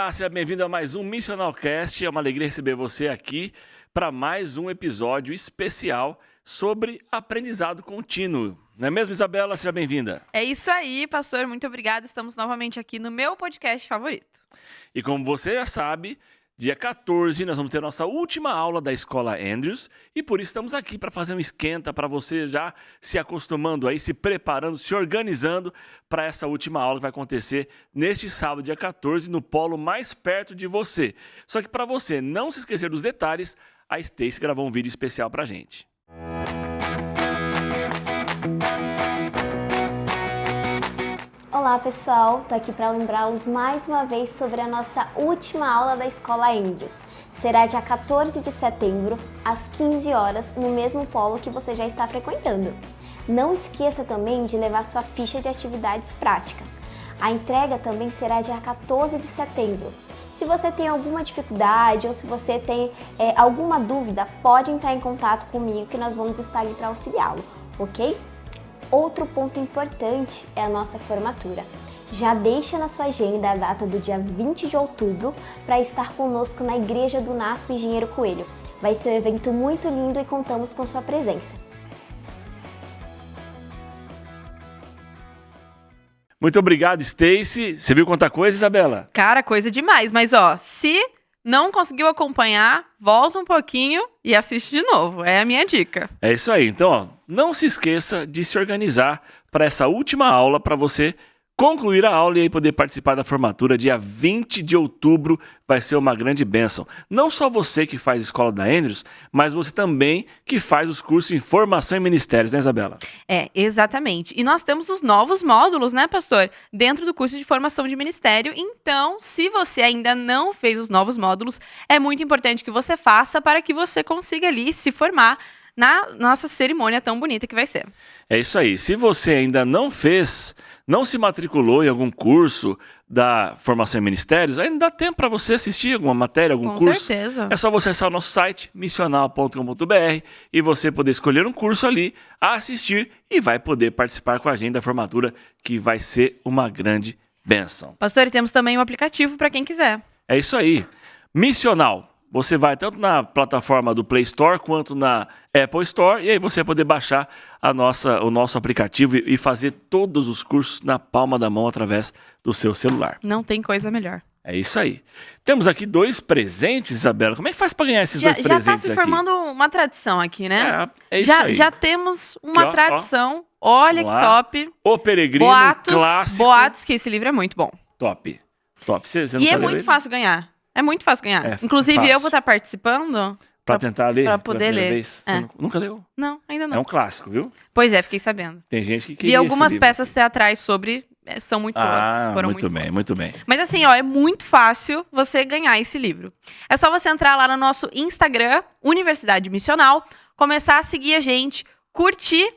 Olá, seja bem-vindo a mais um Missionalcast. É uma alegria receber você aqui para mais um episódio especial sobre aprendizado contínuo. Não é mesmo, Isabela? Seja bem-vinda. É isso aí, pastor. Muito obrigada. Estamos novamente aqui no meu podcast favorito. E como você já sabe, dia 14 nós vamos ter nossa última aula da Escola Andrews e por isso estamos aqui para fazer um esquenta para você já se acostumando aí, se preparando, se organizando para essa última aula que vai acontecer neste sábado, dia 14, no polo mais perto de você. Só que para você não se esquecer dos detalhes, a Stacy gravou um vídeo especial para a gente. Olá pessoal, tô aqui para lembrá-los mais uma vez sobre a nossa última aula da Escola Andrews. Será dia 14 de setembro, às 15 horas, no mesmo polo que você já está frequentando. Não esqueça também de levar sua ficha de atividades práticas. A entrega também será dia 14 de setembro. Se você tem alguma dificuldade ou se você tem alguma dúvida, pode entrar em contato comigo que nós vamos estar ali para auxiliá-lo, ok? Outro ponto importante é a nossa formatura. Já deixa na sua agenda a data do dia 20 de outubro para estar conosco na Igreja do NASP Engenheiro Coelho. Vai ser um evento muito lindo e contamos com sua presença. Muito obrigado, Stacy. Você viu quanta coisa, Isabela? Cara, coisa demais. Mas, se não conseguiu acompanhar, volta um pouquinho e assiste de novo. É a minha dica. É isso aí. Então, não se esqueça de se organizar para essa última aula, para você concluir a aula e aí poder participar da formatura dia 20 de outubro. Vai ser uma grande bênção. Não só você que faz Escola da Andrews, mas você também que faz os cursos em Formação em Ministérios, né, Isabela? É, exatamente. E nós temos os novos módulos, né, pastor? Dentro do curso de Formação de Ministério. Então, se você ainda não fez os novos módulos, é muito importante que você faça para que você consiga ali se formar na nossa cerimônia tão bonita que vai ser. É isso aí. Se você ainda não fez, não se matriculou em algum curso da Formação em Ministérios, ainda dá tempo para você assistir alguma matéria, algum curso. Com certeza. É só você acessar o nosso site, missional.com.br, e você poder escolher um curso ali, assistir e vai poder participar com a gente da formatura, que vai ser uma grande bênção. Pastor, e temos também um aplicativo para quem quiser. É isso aí. Missional. Você vai tanto na plataforma do Play Store quanto na Apple Store e aí você vai poder baixar o nosso aplicativo e fazer todos os cursos na palma da mão através do seu celular. Não tem coisa melhor. É isso aí. Temos aqui 2 presentes, Isabela. Como é que faz para ganhar esses 2 presentes aqui? Já está se formando uma tradição aqui, né? É isso aí. Já temos uma aqui, tradição. Olha que top. O Peregrino Clássico. Boatos, que esse livro é muito bom. Top. Você não e é sabe muito ele? fácil ganhar. É muito fácil ganhar. Inclusive, fácil. eu vou estar participando. Para tentar ler? Para poder ler. Vez. Você nunca leu? Não, ainda não. É um clássico, viu? Pois é, fiquei sabendo. Tem gente que queria Vi algumas esse livro peças teatrais sobre, são muito boas. Foram muito bem, muito bem. Mas assim, é muito fácil você ganhar esse livro. É só você entrar lá no nosso Instagram, Universidade Missional, começar a seguir a gente, curtir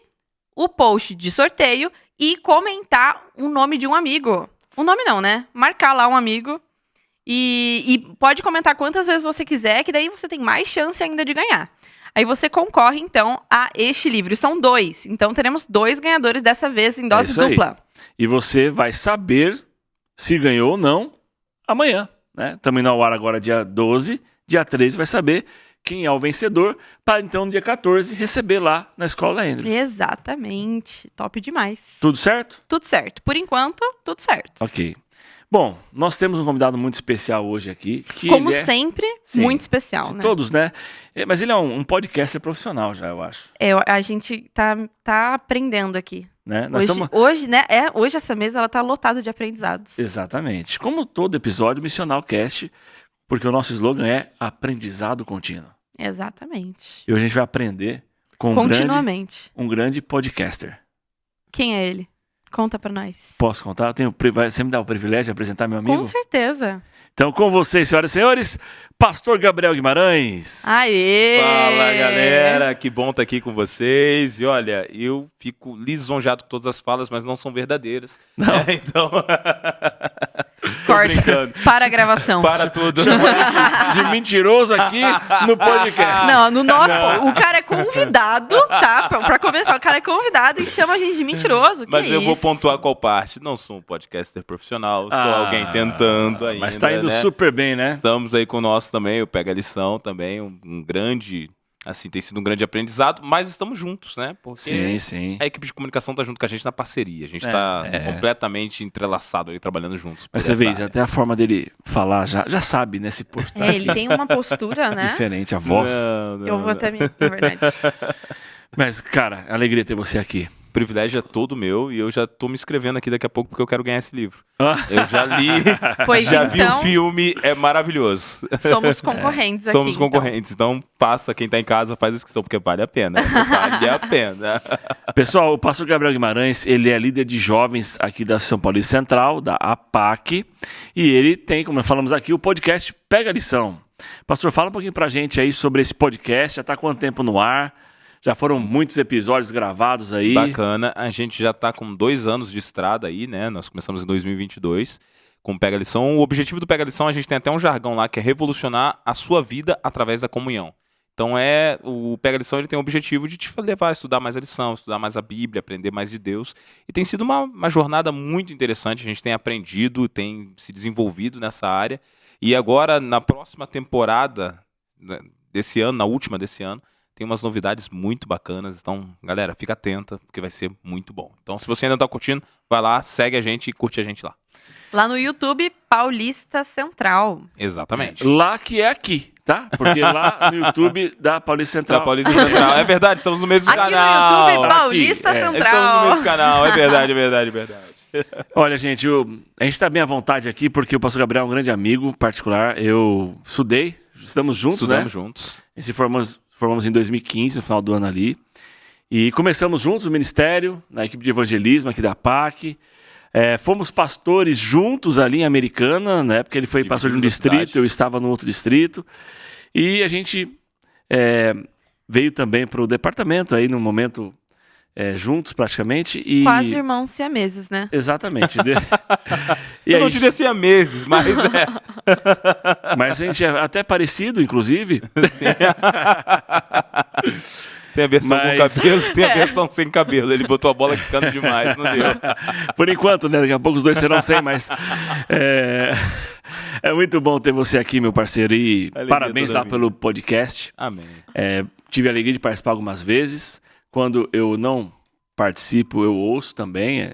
o post de sorteio e comentar o nome de um amigo. O nome não, né? Marcar lá um amigo. E pode comentar quantas vezes você quiser, que daí você tem mais chance ainda de ganhar. Aí você concorre, então, a este livro. São 2. Então, teremos 2 ganhadores dessa vez em dose dupla. Aí. E você vai saber se ganhou ou não amanhã, né? Estamos indo ao ar agora dia 12. Dia 13 vai saber quem é o vencedor para, então, no dia 14, receber lá na Escola da Andrews. Exatamente. Top demais. Tudo certo? Tudo certo. Por enquanto, tudo certo. Ok. Bom, nós temos um convidado muito especial hoje aqui. Que como ele sempre, sim, muito especial, né? Todos, né? Mas ele é um podcaster profissional já, eu acho. A gente tá aprendendo aqui. Né? Hoje essa mesa ela tá lotada de aprendizados. Exatamente. Como todo episódio Missionalcast, porque o nosso slogan é aprendizado contínuo. Exatamente. E hoje a gente vai aprender com continuamente. Um grande podcaster. Quem é ele? Conta pra nós. Posso contar? Você me dá o privilégio de apresentar meu amigo? Com certeza. Então, com vocês, senhoras e senhores, Pastor Gabriel Guimarães. Aê! Fala, galera. Que bom estar aqui com vocês. E olha, eu fico lisonjeado com todas as falas, mas não são verdadeiras. Não. Então... Corta. brincando. Para a gravação. Para tudo. Chamou ele de mentiroso aqui no podcast. Não, no nosso. O cara é convidado, tá? Pra começar, o cara é convidado e chama a gente de mentiroso. Mas que eu vou isso? pontuar qual parte. Não sou um podcaster profissional, sou alguém tentando ainda. Mas tá indo né? super bem, né? Estamos aí com o nosso também, o Pega a Lição também, um grande, assim, tem sido um grande aprendizado, mas estamos juntos, né? Porque Sim. a equipe de comunicação tá junto com a gente na parceria, a gente tá completamente entrelaçado ali, trabalhando juntos. Mas por você essa vê, área. até a forma dele falar já sabe, né? Se postar Ele tem uma postura, né? diferente, a voz. Não, Eu vou até me. Na verdade. Mas, cara, alegria ter você aqui. O privilégio é todo meu e eu já tô me inscrevendo aqui daqui a pouco porque eu quero ganhar esse livro. Ah, Eu já li, Pois já vi o então, filme, é maravilhoso. somos concorrentes aqui. Somos então. concorrentes, então passa, quem tá em casa faz inscrição, porque vale a pena. Vale a pena. pessoal, o pastor Gabriel Guimarães, ele é líder de jovens aqui da São Paulo Central, da APAC, e ele tem, como falamos aqui, o podcast Pega a Lição. Pastor, fala um pouquinho pra gente aí sobre esse podcast, já tá há quanto tempo no ar? Já foram muitos episódios gravados aí. Bacana, a gente já tá com 2 anos de estrada aí, né? Nós começamos em 2022 com o Pega a Lição. O objetivo do Pega a Lição, a gente tem até um jargão lá, que é revolucionar a sua vida através da comunhão. Então o Pega a Lição, ele tem o objetivo de te levar a estudar mais a lição, estudar mais a Bíblia, aprender mais de Deus. E tem sido uma jornada muito interessante, a gente tem aprendido, tem se desenvolvido nessa área. E agora, na próxima temporada desse ano, na última desse ano, tem umas novidades muito bacanas, então, galera, fica atenta, porque vai ser muito bom. Então, se você ainda não tá curtindo, vai lá, segue a gente e curte a gente lá. Lá no YouTube, Paulista Central. Exatamente. Lá que é aqui, tá? Porque lá no YouTube da Paulista Central. Da Paulista Central. É verdade, estamos no mesmo Aqui canal. no YouTube, Paulista Aqui, Estamos no Central. mesmo canal, é verdade, é verdade, é verdade. Olha, gente, a gente tá bem à vontade aqui, porque o pastor Gabriel é um grande amigo particular. Eu estamos juntos, Estudamos né? juntos. E se formamos em 2015, no final do ano ali. E começamos juntos o ministério, na equipe de evangelismo aqui da PAC. Fomos pastores juntos ali em Americana, né? Porque ele foi pastor de um Dividimos a distrito, cidade. eu estava no outro distrito. E a gente veio também para o departamento aí no momento juntos praticamente. E... Quase irmãos siameses, né? Exatamente. E Eu aí, não diria assim há meses, mas mas a gente é até parecido, inclusive. Tem a versão Mas- com cabelo, tem a versão sem cabelo. Ele botou a bola quicando demais, não deu. Por enquanto, né? Daqui a pouco os dois serão sem, mas é muito bom ter você aqui, meu parceiro. E Alegria parabéns toda lá minha. pelo podcast. Amém. Tive a alegria de participar algumas vezes. Quando eu não participo, eu ouço também.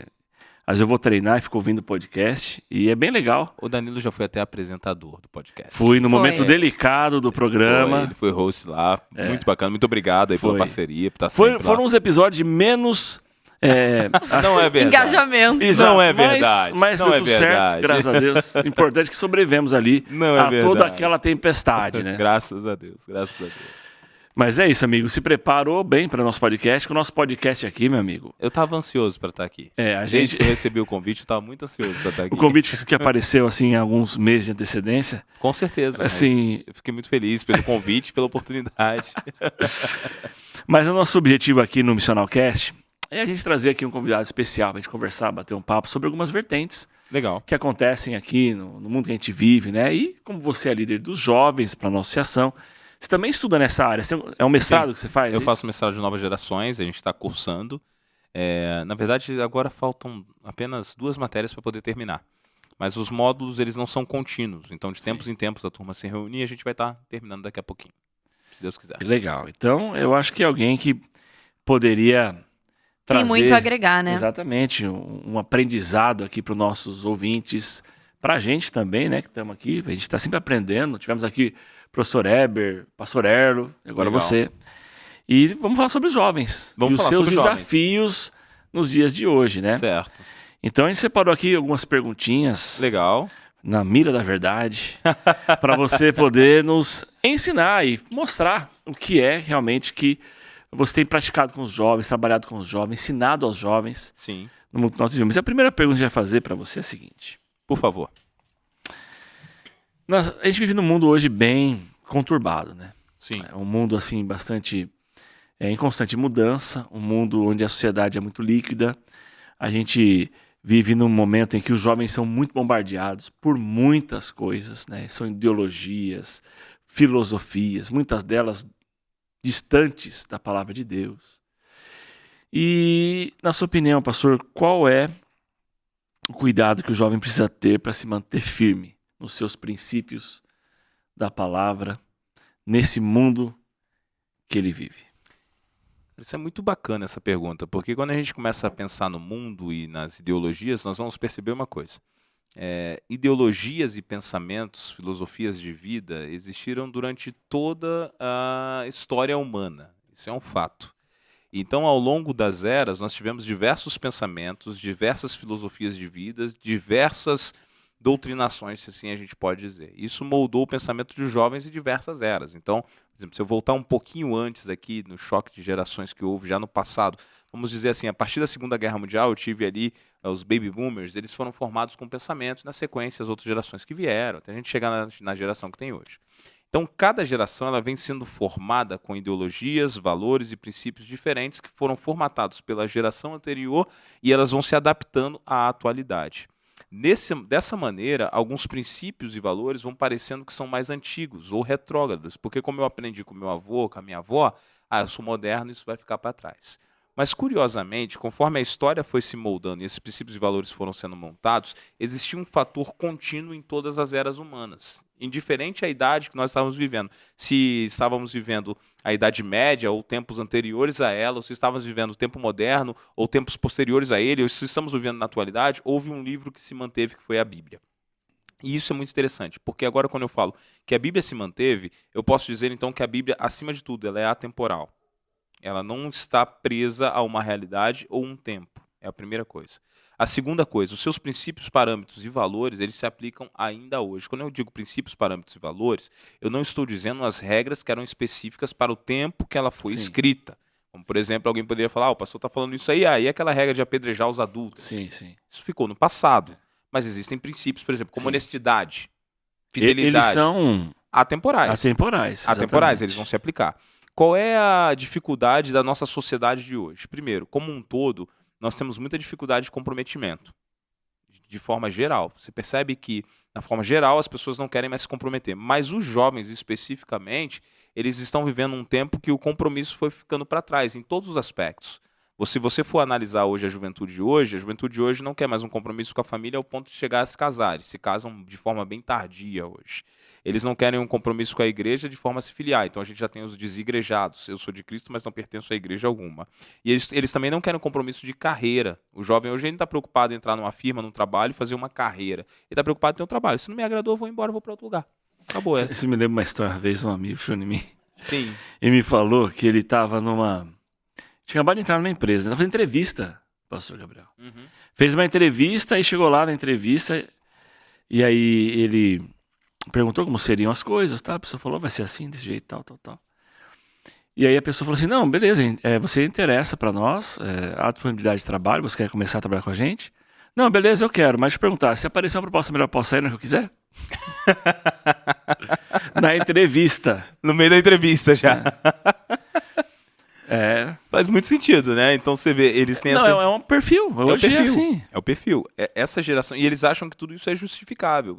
Às vezes eu vou treinar e fico ouvindo o podcast. E é bem legal. O Danilo já foi até apresentador do podcast. Fui no Foi. momento delicado do programa. Ele foi host lá. Muito bacana. Muito obrigado aí pela Foi. parceria, por estar sempre lá. Foram uns episódios de menos... Não é verdade. Engajamento. Exato, Não é verdade. Mas Não deu é tudo certo, verdade. graças a Deus. O importante é que sobrevivemos ali Não é a toda verdade. aquela tempestade, né? Graças a Deus, graças a Deus. Mas é isso, amigo. Se preparou bem para o nosso podcast. Que o nosso podcast aqui, meu amigo, Eu tava ansioso pra estar aqui. a Desde gente... que eu recebi o convite, eu tava muito ansioso pra estar aqui. O convite que apareceu, assim, em alguns meses de antecedência. Com certeza. mas Assim- eu fiquei muito feliz pelo convite, pela oportunidade. Mas o nosso objetivo aqui no Missional Cast é a gente trazer aqui um convidado especial para a gente conversar, bater um papo sobre algumas vertentes Legal. que acontecem aqui no mundo que a gente vive, né? E como você é líder dos jovens para a nossa associação, você também estuda nessa área. É um mestrado Sim. que você faz? Eu isso? faço mestrado de novas gerações, a gente está cursando. Na verdade, agora faltam apenas 2 matérias para poder terminar. Mas os módulos, eles não são contínuos. Então, de tempos em tempos, a turma se reúne e a gente vai estar terminando daqui a pouquinho. Se Deus quiser. Que legal. Então, eu acho que é alguém que poderia trazer... Tem muito a agregar, né? Exatamente. Um aprendizado aqui para os nossos ouvintes, para a gente também, né? Que estamos aqui. A gente está sempre aprendendo. Tivemos aqui o professor Eber, pastor Erlo, agora Legal. você. E vamos falar sobre os jovens. Vamos e os falar seus sobre jovens. desafios nos dias de hoje, né? Certo. Então, a gente separou aqui algumas perguntinhas Legal. na mira da verdade, para você poder nos ensinar e mostrar o que é realmente que você tem praticado com os jovens, trabalhado com os jovens, ensinado aos jovens Sim. no mundo que nós vivemos. E a primeira pergunta que a gente vai fazer para você é a seguinte. Por favor. A gente vive num mundo hoje bem conturbado, né? Sim. É um mundo assim bastante em constante mudança, um mundo onde a sociedade é muito líquida. A gente vive num momento em que os jovens são muito bombardeados por muitas coisas, né? São ideologias, filosofias, muitas delas distantes da palavra de Deus. E, na sua opinião, pastor, qual é o cuidado que o jovem precisa ter para se manter firme nos seus princípios da palavra, nesse mundo que ele vive? Isso é muito bacana essa pergunta, porque quando a gente começa a pensar no mundo e nas ideologias, nós vamos perceber uma coisa. Ideologias e pensamentos, filosofias de vida existiram durante toda a história humana. Isso é um fato. Então, ao longo das eras, nós tivemos diversos pensamentos, diversas filosofias de vida, diversas doutrinações, se assim a gente pode dizer. Isso moldou o pensamento dos jovens em diversas eras. Então, por exemplo, se eu voltar um pouquinho antes aqui, no choque de gerações que houve já no passado, vamos dizer assim, a partir da Segunda Guerra Mundial, eu tive ali os baby boomers, eles foram formados com pensamentos, na sequência as outras gerações que vieram, até a gente chegar na geração que tem hoje. Então, cada geração ela vem sendo formada com ideologias, valores e princípios diferentes que foram formatados pela geração anterior e elas vão se adaptando à atualidade. Dessa maneira, alguns princípios e valores vão parecendo que são mais antigos ou retrógrados, porque como eu aprendi com meu avô, com a minha avó, eu sou moderno, isso vai ficar para trás. Mas, curiosamente, conforme a história foi se moldando e esses princípios e valores foram sendo montados, existia um fator contínuo em todas as eras humanas, indiferente à idade que nós estávamos vivendo. Se estávamos vivendo a Idade Média ou tempos anteriores a ela, ou se estávamos vivendo o tempo moderno ou tempos posteriores a ele, ou se estamos vivendo na atualidade, houve um livro que se manteve, que foi a Bíblia. E isso é muito interessante, porque agora quando eu falo que a Bíblia se manteve, eu posso dizer então que a Bíblia, acima de tudo, ela é atemporal. Ela não está presa a uma realidade ou um tempo. É a primeira coisa. A segunda coisa, os seus princípios, parâmetros e valores, eles se aplicam ainda hoje. Quando eu digo princípios, parâmetros e valores, eu não estou dizendo as regras que eram específicas para o tempo que ela foi escrita. Como, por exemplo, alguém poderia falar, o pastor está falando isso aí, e aquela regra de apedrejar os adultos. Sim, sim. Isso ficou no passado. Mas existem princípios, por exemplo, como honestidade, fidelidade. Eles são atemporais. Atemporais, eles vão se aplicar. Qual é a dificuldade da nossa sociedade de hoje? Primeiro, como um todo, nós temos muita dificuldade de comprometimento, de forma geral. Você percebe que, na forma geral, as pessoas não querem mais se comprometer. Mas os jovens, especificamente, eles estão vivendo um tempo que o compromisso foi ficando para trás, em todos os aspectos. Se você for analisar hoje a juventude de hoje não quer mais um compromisso com a família ao ponto de chegar a se casar. Eles se casam de forma bem tardia hoje. Eles não querem um compromisso com a igreja de forma a se filiar. Então a gente já tem os desigrejados. Eu sou de Cristo, mas não pertenço a igreja alguma. E eles também não querem um compromisso de carreira. O jovem hoje ele está preocupado em entrar numa firma, num trabalho e fazer uma carreira. Ele está preocupado em ter um trabalho. Se não me agradou, eu vou embora, vou para outro lugar. Acabou. Isso me lembra uma história. Uma vez um amigo chegou em mim. Sim. E me falou que ele estava tinha acabado de entrar numa empresa. Ele estava fazendo entrevista, pastor Gabriel. Uhum. Fez uma entrevista e chegou lá na entrevista. E aí ele perguntou como seriam as coisas, tá? A pessoa falou, vai ser assim, desse jeito, tal. E aí a pessoa falou assim, não, beleza, você interessa pra nós, a disponibilidade de trabalho, você quer começar a trabalhar com a gente? Não, beleza, eu quero, mas deixa eu perguntar, se aparecer uma proposta melhor, posso sair na que eu quiser? Na entrevista. No meio da entrevista já. Faz muito sentido, né? Então você vê, eles têm essa... Não, é um perfil. Hoje é assim. É o perfil. Essa geração... E eles acham que tudo isso é justificável.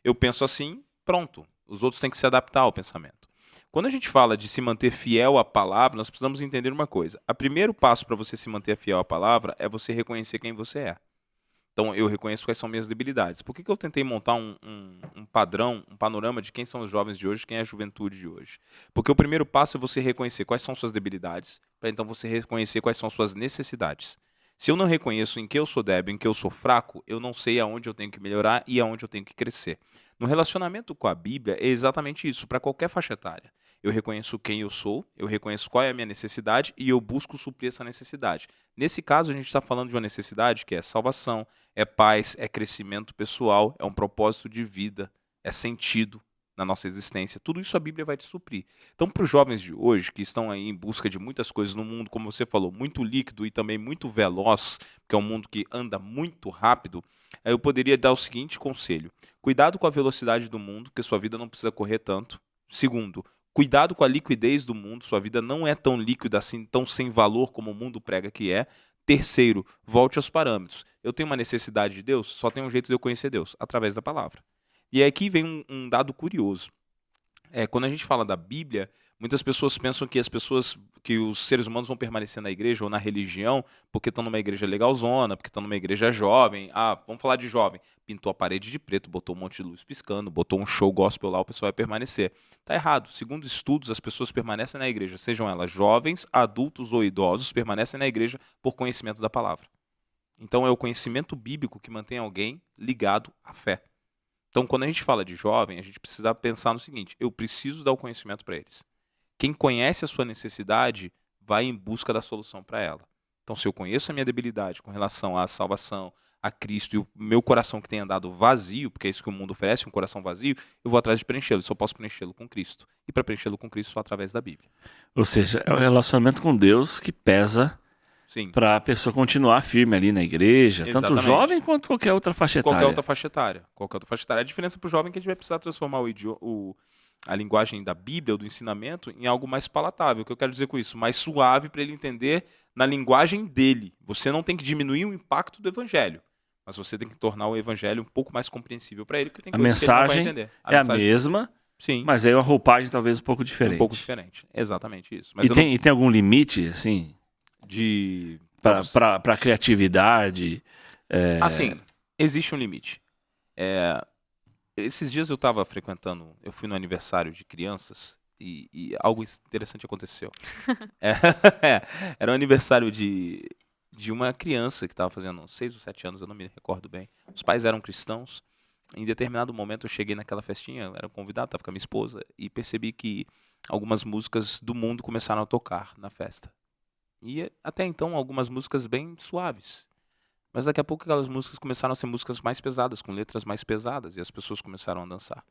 Eu penso assim, pronto. Os outros têm que se adaptar ao pensamento. Quando a gente fala de se manter fiel à palavra, nós precisamos entender uma coisa. O primeiro passo para você se manter fiel à palavra é você reconhecer quem você é. Então, eu reconheço quais são minhas debilidades. Por que eu tentei montar um padrão, um panorama de quem são os jovens de hoje, quem é a juventude de hoje? Porque o primeiro passo é você reconhecer quais são suas debilidades, para então você reconhecer quais são suas necessidades. Se eu não reconheço em que eu sou débil, em que eu sou fraco, eu não sei aonde eu tenho que melhorar e aonde eu tenho que crescer. No relacionamento com a Bíblia, é exatamente isso, para qualquer faixa etária. Eu reconheço quem eu sou, eu reconheço qual é a minha necessidade e eu busco suprir essa necessidade. Nesse caso, a gente está falando de uma necessidade que é salvação, é paz, é crescimento pessoal, é um propósito de vida, é sentido na nossa existência. Tudo isso a Bíblia vai te suprir. Então, para os jovens de hoje, que estão aí em busca de muitas coisas no mundo, como você falou, muito líquido e também muito veloz, que é um mundo que anda muito rápido, eu poderia dar o seguinte conselho. Cuidado com a velocidade do mundo, que sua vida não precisa correr tanto. Segundo, cuidado com a liquidez do mundo, sua vida não é tão líquida assim, tão sem valor como o mundo prega que é. Terceiro, volte aos parâmetros. Eu tenho uma necessidade de Deus? Só tem um jeito de eu conhecer Deus, através da palavra. E aqui vem um dado curioso. Quando a gente fala da Bíblia, muitas pessoas pensam que os seres humanos vão permanecer na igreja ou na religião porque estão numa igreja legalzona, porque estão numa igreja jovem. Vamos falar de jovem. Pintou a parede de preto, botou um monte de luz piscando, botou um show gospel lá, o pessoal vai permanecer. Tá errado. Segundo estudos, as pessoas permanecem na igreja, sejam elas jovens, adultos ou idosos, permanecem na igreja por conhecimento da palavra. Então é o conhecimento bíblico que mantém alguém ligado à fé. Então, quando a gente fala de jovem, a gente precisa pensar no seguinte: eu preciso dar o conhecimento para eles. Quem conhece a sua necessidade vai em busca da solução para ela. Então, se eu conheço a minha debilidade com relação à salvação, a Cristo, e o meu coração que tem andado vazio, porque é isso que o mundo oferece, um coração vazio, eu vou atrás de preenchê-lo. Só posso preenchê-lo com Cristo. E para preenchê-lo com Cristo, só através da Bíblia. Ou seja, é o relacionamento com Deus que pesa Sim. para a pessoa continuar firme ali na igreja, tanto Exatamente. jovem quanto qualquer outra faixa etária. Qualquer outra faixa etária. A diferença para o jovem é que a gente vai precisar transformar a linguagem da Bíblia ou do ensinamento em algo mais palatável. O que eu quero dizer com isso? Mais suave para ele entender na linguagem dele. Você não tem que diminuir o impacto do evangelho, mas você tem que tornar o evangelho um pouco mais compreensível para ele, porque tem A coisas que ele não vai mensagem entender. é a mesma, sim, mas aí uma roupagem talvez um pouco diferente. um pouco diferente. Exatamente isso. Mas E tem algum limite, assim, de... para a criatividade? Assim, existe um limite. Esses dias eu fui no aniversário de crianças e algo interessante aconteceu. Era um aniversário de uma criança que estava fazendo 6 ou 7 anos, eu não me recordo bem. Os pais eram cristãos. Em determinado momento eu cheguei naquela festinha, eu era convidado, estava com a minha esposa, e percebi que algumas músicas do mundo começaram a tocar na festa. E até então algumas músicas bem suaves. Mas daqui a pouco aquelas músicas começaram a ser músicas mais pesadas, com letras mais pesadas, e as pessoas começaram a dançar.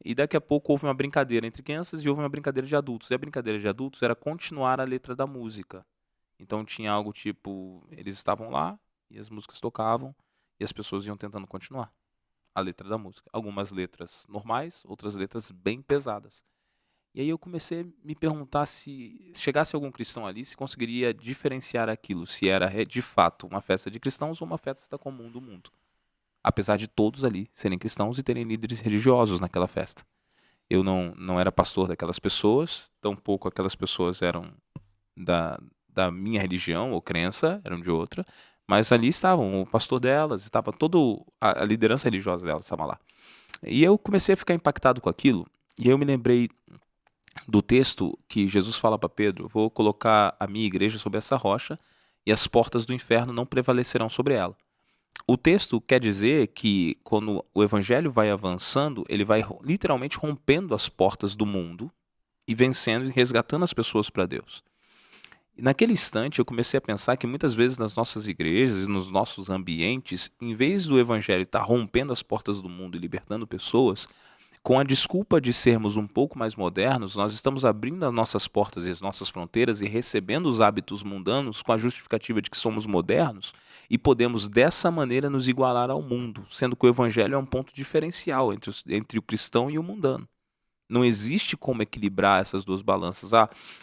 E daqui a pouco houve uma brincadeira entre crianças e houve uma brincadeira de adultos. E a brincadeira de adultos era continuar a letra da música. Então tinha algo tipo, eles estavam lá, e as músicas tocavam, e as pessoas iam tentando continuar a letra da música. Algumas letras normais, outras letras bem pesadas. E aí eu comecei a me perguntar se chegasse algum cristão ali, se conseguiria diferenciar aquilo, se era de fato uma festa de cristãos ou uma festa comum do mundo. Apesar de todos ali serem cristãos e terem líderes religiosos naquela festa. Eu não era pastor daquelas pessoas, tampouco aquelas pessoas eram da minha religião ou crença, eram de outra, mas ali estavam o pastor delas, estava toda a liderança religiosa delas, estava lá. E eu comecei a ficar impactado com aquilo, e eu me lembrei do texto que Jesus fala para Pedro: vou colocar a minha igreja sobre essa rocha e as portas do inferno não prevalecerão sobre ela. O texto quer dizer que quando o evangelho vai avançando, ele vai literalmente rompendo as portas do mundo e vencendo e resgatando as pessoas para Deus. E naquele instante eu comecei a pensar que muitas vezes nas nossas igrejas e nos nossos ambientes, em vez do evangelho estar rompendo as portas do mundo e libertando pessoas, com a desculpa de sermos um pouco mais modernos, nós estamos abrindo as nossas portas e as nossas fronteiras e recebendo os hábitos mundanos com a justificativa de que somos modernos e podemos dessa maneira nos igualar ao mundo, sendo que o evangelho é um ponto diferencial entre o cristão e o mundano. Não existe como equilibrar essas duas balanças.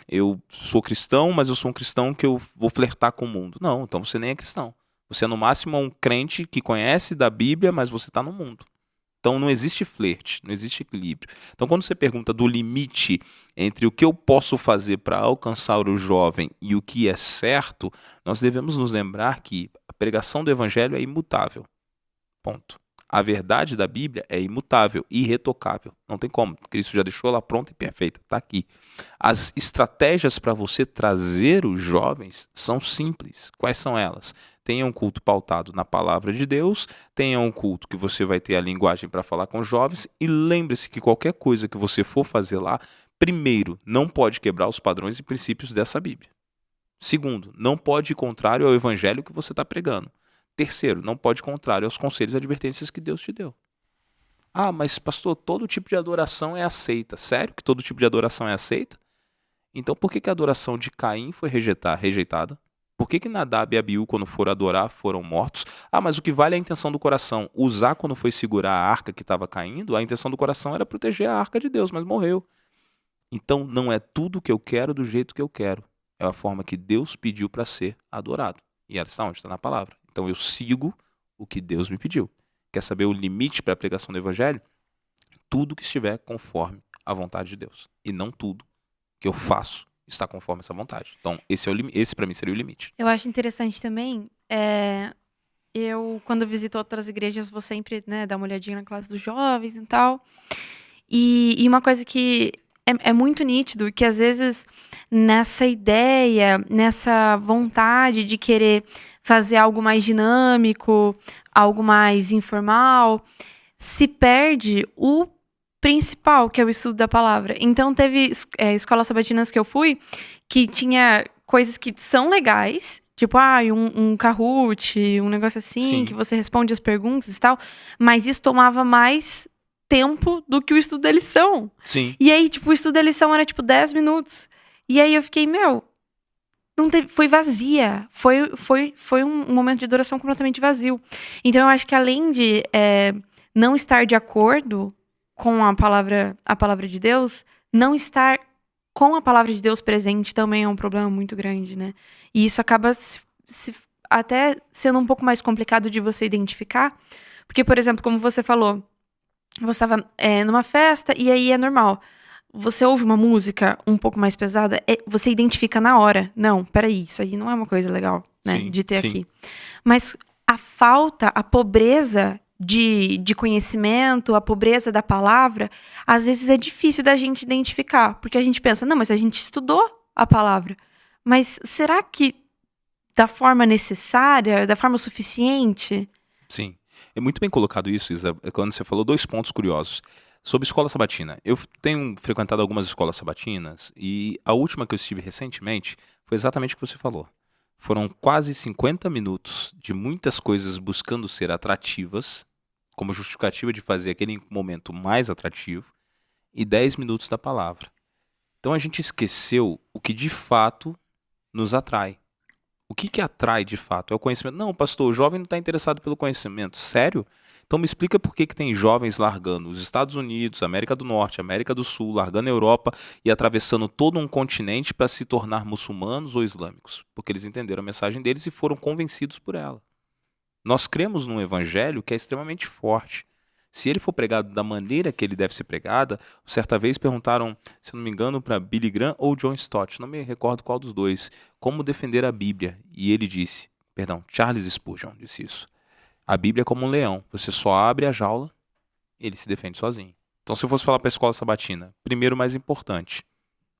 Eu sou cristão, mas eu sou um cristão que eu vou flertar com o mundo. Não, então você nem é cristão. Você é no máximo um crente que conhece da Bíblia, mas você está no mundo. Então não existe flerte, não existe equilíbrio. Então quando você pergunta do limite entre o que eu posso fazer para alcançar o jovem e o que é certo, nós devemos nos lembrar que a pregação do evangelho é imutável. Ponto. A verdade da Bíblia é imutável, irretocável. Não tem como. Cristo já deixou ela pronta e perfeita. Está aqui. As estratégias para você trazer os jovens são simples. Quais são elas? Tenha um culto pautado na palavra de Deus, tenha um culto que você vai ter a linguagem para falar com os jovens, e lembre-se que qualquer coisa que você for fazer lá, primeiro, não pode quebrar os padrões e princípios dessa Bíblia. Segundo, não pode ir contrário ao evangelho que você está pregando. Terceiro, não pode ir contrário aos conselhos e advertências que Deus te deu. Mas pastor, todo tipo de adoração é aceita. Sério que todo tipo de adoração é aceita? Então por que a adoração de Caim foi rejeitada? Por que Nadab e Abiú, quando foram adorar, foram mortos? Mas o que vale é a intenção do coração. Uzá, quando foi segurar a arca que estava caindo, a intenção do coração era proteger a arca de Deus, mas morreu. Então não é tudo que eu quero do jeito que eu quero. É a forma que Deus pediu para ser adorado. E ela está onde? Está na palavra. Então eu sigo o que Deus me pediu. Quer saber o limite para a pregação do evangelho? Tudo que estiver conforme a vontade de Deus. E não tudo que eu faço está conforme essa vontade. Então esse para mim seria o limite. Eu acho interessante também, eu, quando visito outras igrejas, vou sempre, né, dar uma olhadinha na classe dos jovens e tal. E uma coisa que é muito nítido, que às vezes nessa ideia, nessa vontade de querer fazer algo mais dinâmico, algo mais informal, se perde o principal, que é o estudo da palavra. Então teve escolas sabatinas que eu fui, que tinha coisas que são legais, tipo, um Kahoot, um negócio assim, Sim. que você responde as perguntas e tal, mas isso tomava mais tempo do que o estudo da lição. Sim. E aí, tipo, o estudo da lição era, 10 minutos. E aí eu fiquei, foi vazia. Foi um momento de adoração completamente vazio. Então eu acho que além de não estar de acordo com a palavra de Deus, não estar com a palavra de Deus presente também é um problema muito grande, né? E isso acaba até sendo um pouco mais complicado de você identificar. Porque, por exemplo, como você falou, você estava numa festa e aí é normal. Você ouve uma música um pouco mais pesada, você identifica na hora. Não, peraí, isso aí não é uma coisa legal, né, Sim, de ter sim. aqui. Mas a falta, a pobreza de conhecimento, a pobreza da palavra, às vezes é difícil da gente identificar. Porque a gente pensa, não, mas a gente estudou a palavra. Mas será que da forma necessária, da forma suficiente? Sim. É muito bem colocado isso, Isa, quando você falou 2 pontos curiosos. Sobre escola sabatina. Eu tenho frequentado algumas escolas sabatinas e a última que eu estive recentemente foi exatamente o que você falou. Foram quase 50 minutos de muitas coisas buscando ser atrativas, como justificativa de fazer aquele momento mais atrativo, e 10 minutos da palavra. Então a gente esqueceu o que de fato nos atrai. O que atrai de fato? É o conhecimento. Não, pastor, o jovem não está interessado pelo conhecimento. Sério? Então me explica por que tem jovens largando os Estados Unidos, América do Norte, América do Sul, largando a Europa e atravessando todo um continente para se tornar muçulmanos ou islâmicos. Porque eles entenderam a mensagem deles e foram convencidos por ela. Nós cremos num evangelho que é extremamente forte. Se ele for pregado da maneira que ele deve ser pregada, certa vez perguntaram, se eu não me engano, para Billy Graham ou John Stott, não me recordo qual dos dois, como defender a Bíblia. E ele disse, Charles Spurgeon disse isso. A Bíblia é como um leão, você só abre a jaula, ele se defende sozinho. Então se eu fosse falar para a escola sabatina, primeiro o mais importante,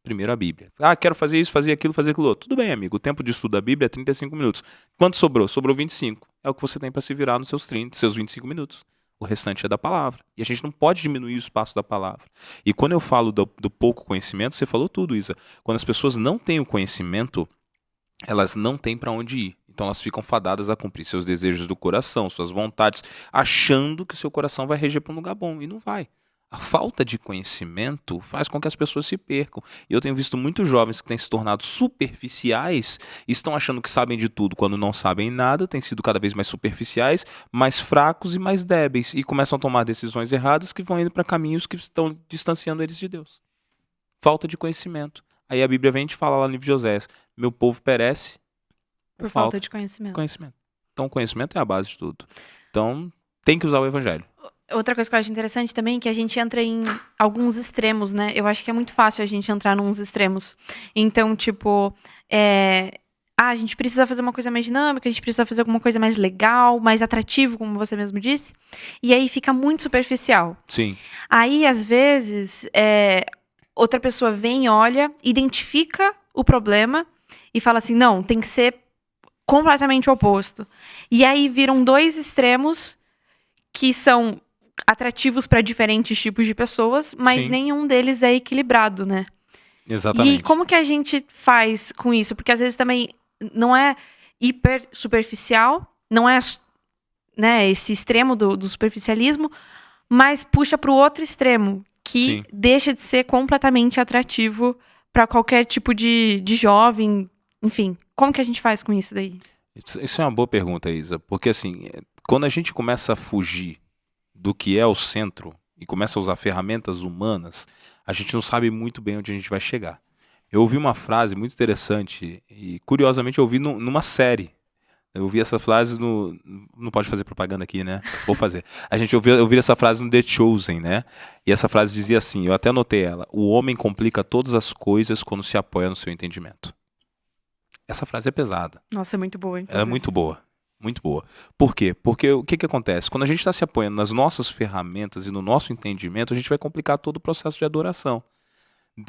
primeiro a Bíblia. Quero fazer isso, fazer aquilo outro. Tudo bem, amigo, o tempo de estudo da Bíblia é 35 minutos. Quanto sobrou? Sobrou 25. É o que você tem para se virar nos seus 25 minutos. O restante é da palavra. E a gente não pode diminuir o espaço da palavra. E quando eu falo do pouco conhecimento, você falou tudo, Isa. Quando as pessoas não têm o conhecimento, elas não têm para onde ir. Então elas ficam fadadas a cumprir seus desejos do coração, suas vontades, achando que o seu coração vai reger para um lugar bom. E não vai. A falta de conhecimento faz com que as pessoas se percam. E eu tenho visto muitos jovens que têm se tornado superficiais e estão achando que sabem de tudo quando não sabem nada, têm sido cada vez mais superficiais, mais fracos e mais débeis. E começam a tomar decisões erradas que vão indo para caminhos que estão distanciando eles de Deus. Falta de conhecimento. Aí a Bíblia vem te falar lá no livro de Oséias, meu povo perece Por falta de conhecimento. Então o conhecimento é a base de tudo. Então tem que usar o evangelho. Outra coisa que eu acho interessante também é que a gente entra em alguns extremos, né? Eu acho que é muito fácil a gente entrar nos extremos. Então, tipo, a gente precisa fazer uma coisa mais dinâmica, a gente precisa fazer alguma coisa mais legal, mais atrativo, como você mesmo disse. E aí fica muito superficial. Sim. Aí, às vezes, outra pessoa vem, olha, identifica o problema e fala assim, não, tem que ser completamente o oposto. E aí viram 2 extremos que são atrativos para diferentes tipos de pessoas, mas Sim. nenhum deles é equilibrado, né? Exatamente. E como que a gente faz com isso? Porque às vezes também não é hiper superficial, não é, né, esse extremo do superficialismo, mas puxa para o outro extremo, que Sim. deixa de ser completamente atrativo para qualquer tipo de jovem, enfim. Como que a gente faz com isso daí? Isso é uma boa pergunta, Isa, porque assim, quando a gente começa a fugir do que é o centro e começa a usar ferramentas humanas, a gente não sabe muito bem onde a gente vai chegar. Eu ouvi uma frase muito interessante e curiosamente eu ouvi numa série Eu ouvi essa frase no... Não pode fazer propaganda aqui, né? Vou fazer. A gente ouviu essa frase no The Chosen, né? E essa frase dizia assim, eu até anotei ela: o homem complica todas as coisas quando se apoia no seu entendimento. Essa frase é pesada. Nossa, é muito boa, hein? Ela é muito boa. Muito boa. Por quê? Porque o que acontece? Quando a gente está se apoiando nas nossas ferramentas e no nosso entendimento, a gente vai complicar todo o processo de adoração.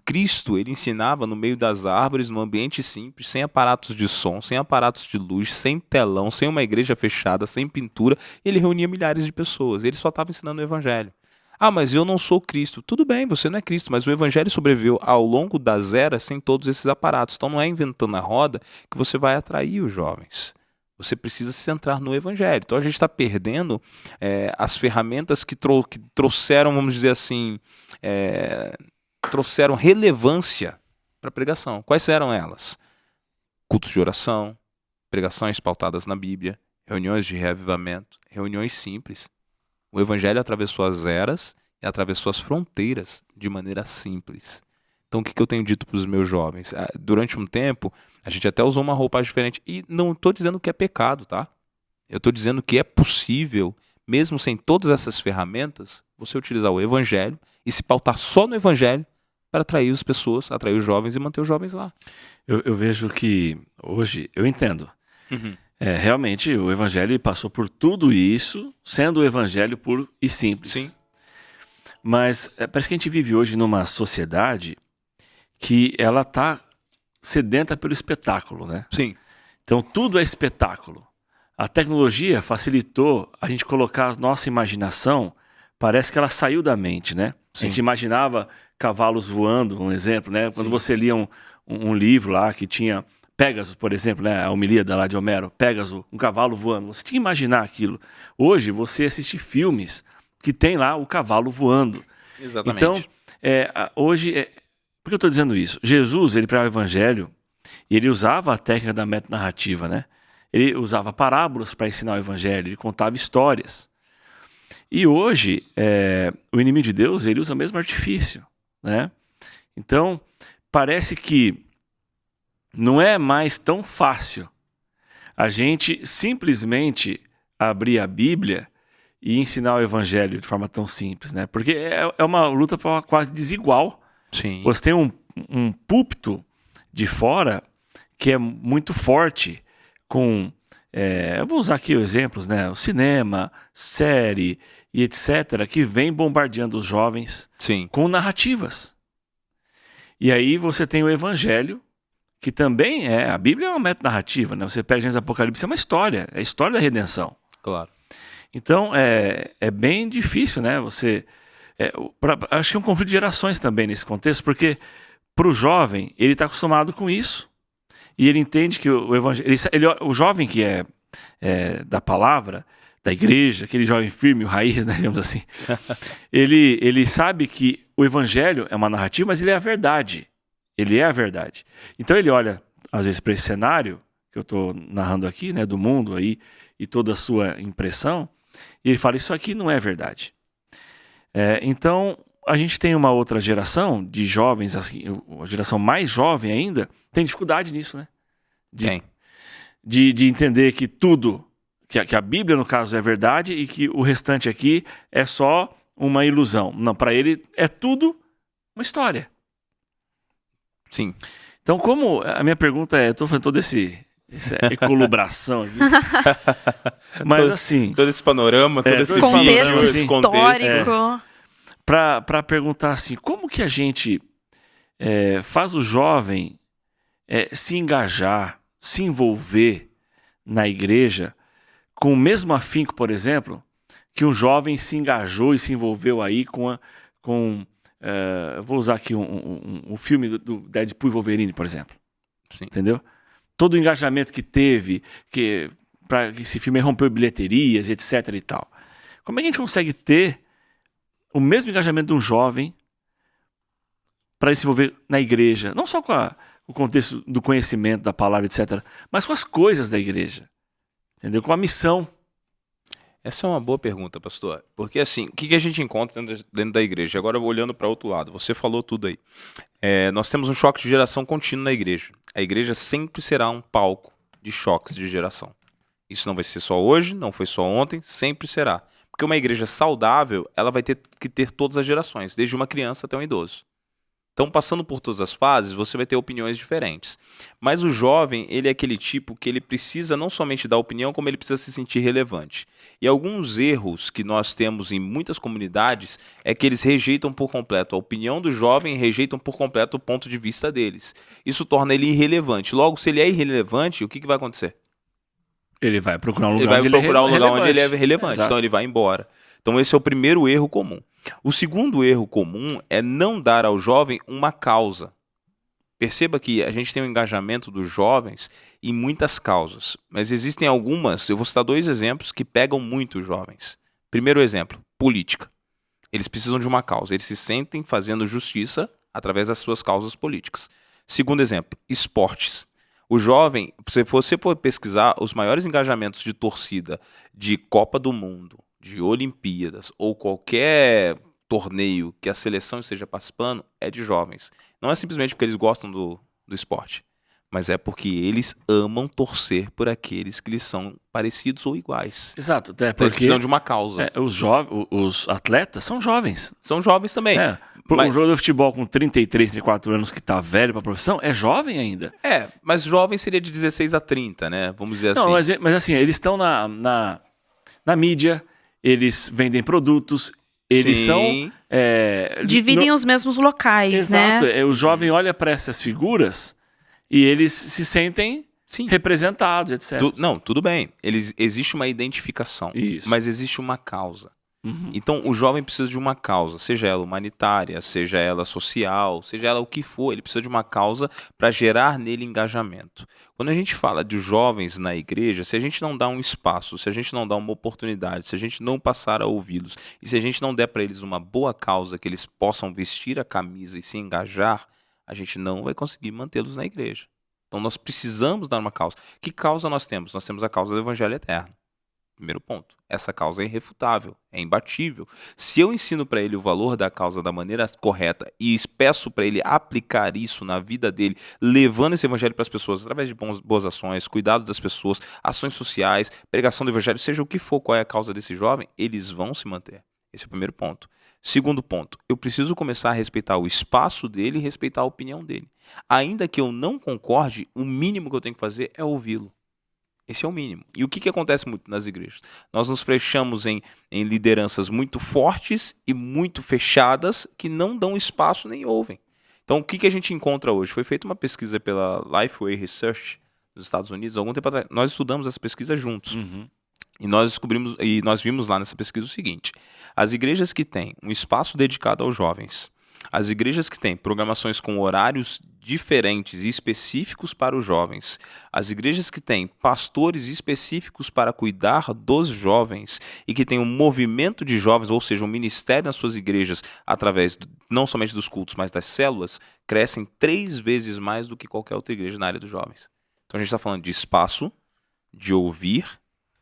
Cristo, ele ensinava no meio das árvores, num ambiente simples, sem aparatos de som, sem aparatos de luz, sem telão, sem uma igreja fechada, sem pintura. Ele reunia milhares de pessoas. Ele só estava ensinando o evangelho. Ah, mas eu não sou Cristo. Tudo bem, você não é Cristo, mas o evangelho sobreviveu ao longo das eras sem todos esses aparatos. Então não é inventando a roda que você vai atrair os jovens. Você precisa se centrar no evangelho. Então a gente está perdendo as ferramentas que trouxeram, vamos dizer assim, trouxeram relevância para a pregação. Quais eram elas? Cultos de oração, pregações pautadas na Bíblia, reuniões de reavivamento, reuniões simples. O evangelho atravessou as eras e atravessou as fronteiras de maneira simples. Então o que eu tenho dito para os meus jovens? Durante um tempo, a gente até usou uma roupagem diferente. E não estou dizendo que é pecado, tá? Eu estou dizendo que é possível, mesmo sem todas essas ferramentas, você utilizar o evangelho e se pautar só no evangelho para atrair as pessoas, atrair os jovens e manter os jovens lá. Eu vejo que hoje, eu entendo. Uhum. Realmente, o evangelho passou por tudo isso, sendo o evangelho puro e simples. Sim. Mas parece que a gente vive hoje numa sociedade que ela está sedenta pelo espetáculo, né? Sim. Então tudo é espetáculo. A tecnologia facilitou a gente colocar a nossa imaginação, parece que ela saiu da mente, né? Sim. A gente imaginava cavalos voando, um exemplo, né? Quando Sim. você lia um livro lá que tinha Pégaso, por exemplo, né? A Homilíada lá de Homero, Pégaso, um cavalo voando. Você tinha que imaginar aquilo. Hoje você assiste filmes que tem lá o cavalo voando. Exatamente. Então, hoje... Por que eu estou dizendo isso? Jesus, ele pregava o evangelho e ele usava a técnica da metanarrativa, né? Ele usava parábolas para ensinar o evangelho, ele contava histórias. E hoje, o inimigo de Deus, ele usa o mesmo artifício, né? Então, parece que não é mais tão fácil a gente simplesmente abrir a Bíblia e ensinar o evangelho de forma tão simples, né? Porque é uma luta quase desigual. Sim. Você tem um púlpito de fora que é muito forte com... eu vou usar aqui os exemplos, né? O cinema, série e etc., que vem bombardeando os jovens Sim. com narrativas. E aí você tem o evangelho, que também a Bíblia é uma metanarrativa, né? Você pega Gênesis e Apocalipse, é uma história, é a história da redenção. Claro. Então é bem difícil, né? Acho que é um conflito de gerações também nesse contexto, porque para o jovem, ele está acostumado com isso, e ele entende que o evangelho... o jovem que é da palavra, da igreja, aquele jovem firme, o raiz, né, digamos assim, ele sabe que o evangelho é uma narrativa, mas ele é a verdade. Ele é a verdade. Então ele olha, às vezes, para esse cenário que eu estou narrando aqui, né, do mundo aí, e toda a sua impressão, e ele fala, isso aqui não é verdade. Então, a gente tem uma outra geração de jovens, assim, a geração mais jovem ainda, tem dificuldade nisso, né? De entender que tudo, que a Bíblia, no caso, é verdade e que o restante aqui é só uma ilusão. Não, para ele é tudo uma história. Sim. Então, como a minha pergunta estou fazendo toda essa ecolubração aqui, mas assim... Todo esse panorama, todo esse contexto vídeo, esse contexto. histórico. Para perguntar assim, como que a gente faz o jovem se engajar, se envolver na igreja com o mesmo afinco, por exemplo, que um jovem se engajou e se envolveu aí vou usar aqui um filme do Deadpool e Wolverine, por exemplo. Sim. Entendeu? Todo o engajamento que teve, para que esse filme rompeu bilheterias, etc. e tal. Como é que a gente consegue ter o mesmo engajamento de um jovem para se envolver na igreja? Não só com o contexto do conhecimento, da palavra, etc., mas com as coisas da igreja. Entendeu? Com a missão. Essa é uma boa pergunta, pastor. Porque assim, o que a gente encontra dentro da igreja? Agora, olhando para outro lado, você falou tudo aí. Nós temos um choque de geração contínuo na igreja. A igreja sempre será um palco de choques de geração. Isso não vai ser só hoje, não foi só ontem, sempre será. Porque uma igreja saudável, ela vai ter que ter todas as gerações, desde uma criança até um idoso. Então, passando por todas as fases, você vai ter opiniões diferentes. Mas o jovem, ele é aquele tipo que ele precisa não somente dar opinião, como ele precisa se sentir relevante. E alguns erros que nós temos em muitas comunidades é que eles rejeitam por completo a opinião do jovem e rejeitam por completo o ponto de vista deles. Isso torna ele irrelevante. Logo, se ele é irrelevante, o que vai acontecer? Ele vai procurar um Ele lugar, vai procurar um lugar onde ele é relevante. Exato. Então, ele vai embora. Então, esse é o primeiro erro comum. O segundo erro comum é não dar ao jovem uma causa. Perceba que a gente tem um engajamento dos jovens em muitas causas, mas existem algumas, eu vou citar 2 exemplos que pegam muito os jovens. Primeiro exemplo, política. Eles precisam de uma causa, eles se sentem fazendo justiça através das suas causas políticas. Segundo exemplo, esportes. O jovem, se você for pesquisar, os maiores engajamentos de torcida de Copa do Mundo, de Olimpíadas ou qualquer torneio que a seleção esteja participando é de jovens. Não é simplesmente porque eles gostam do esporte, mas é porque eles amam torcer por aqueles que lhes são parecidos ou iguais. Exato, até Então, eles porque precisam de uma causa. os atletas são jovens. São jovens também. Um jogador de futebol com 33, 34 anos que tá velho pra profissão é jovem ainda. Mas jovem seria de 16 a 30, né? Vamos dizer Não, assim. mas assim, eles estão na mídia, eles vendem produtos, eles Sim. são... Dividem os mesmos locais, né? Exato, o jovem olha para essas figuras e eles se sentem Sim. representados, etc. Não, tudo bem. Existe uma identificação, Isso. mas existe uma causa. Uhum. Então, o jovem precisa de uma causa, seja ela humanitária, seja ela social, seja ela o que for, ele precisa de uma causa para gerar nele engajamento. Quando a gente fala de jovens na igreja, se a gente não dá um espaço, se a gente não dá uma oportunidade, se a gente não passar a ouvi-los e se a gente não der para eles uma boa causa que eles possam vestir a camisa e se engajar, a gente não vai conseguir mantê-los na igreja. Então, nós precisamos dar uma causa. Que causa nós temos? Nós temos a causa do Evangelho Eterno. Primeiro ponto, essa causa é irrefutável, é imbatível. Se eu ensino para ele o valor da causa da maneira correta e peço para ele aplicar isso na vida dele, levando esse evangelho para as pessoas através de boas ações, cuidado das pessoas, ações sociais, pregação do evangelho, seja o que for, qual é a causa desse jovem, eles vão se manter. Esse é o primeiro ponto. Segundo ponto, eu preciso começar a respeitar o espaço dele e respeitar a opinião dele. Ainda que eu não concorde, o mínimo que eu tenho que fazer é ouvi-lo. Esse é o mínimo. E o que acontece muito nas igrejas? Nós nos fechamos em lideranças muito fortes e muito fechadas que não dão espaço nem ouvem. Então, o que a gente encontra hoje? Foi feita uma pesquisa pela Lifeway Research dos Estados Unidos, algum tempo atrás. Nós estudamos essa pesquisa juntos. Uhum. E nós vimos lá nessa pesquisa o seguinte: as igrejas que têm um espaço dedicado aos jovens, as igrejas que têm programações com horários diferentes e específicos para os jovens, as igrejas que têm pastores específicos para cuidar dos jovens e que têm um movimento de jovens, ou seja, um ministério nas suas igrejas através não somente dos cultos, mas das células, crescem 3 vezes mais do que qualquer outra igreja na área dos jovens. Então a gente está falando de espaço, de ouvir,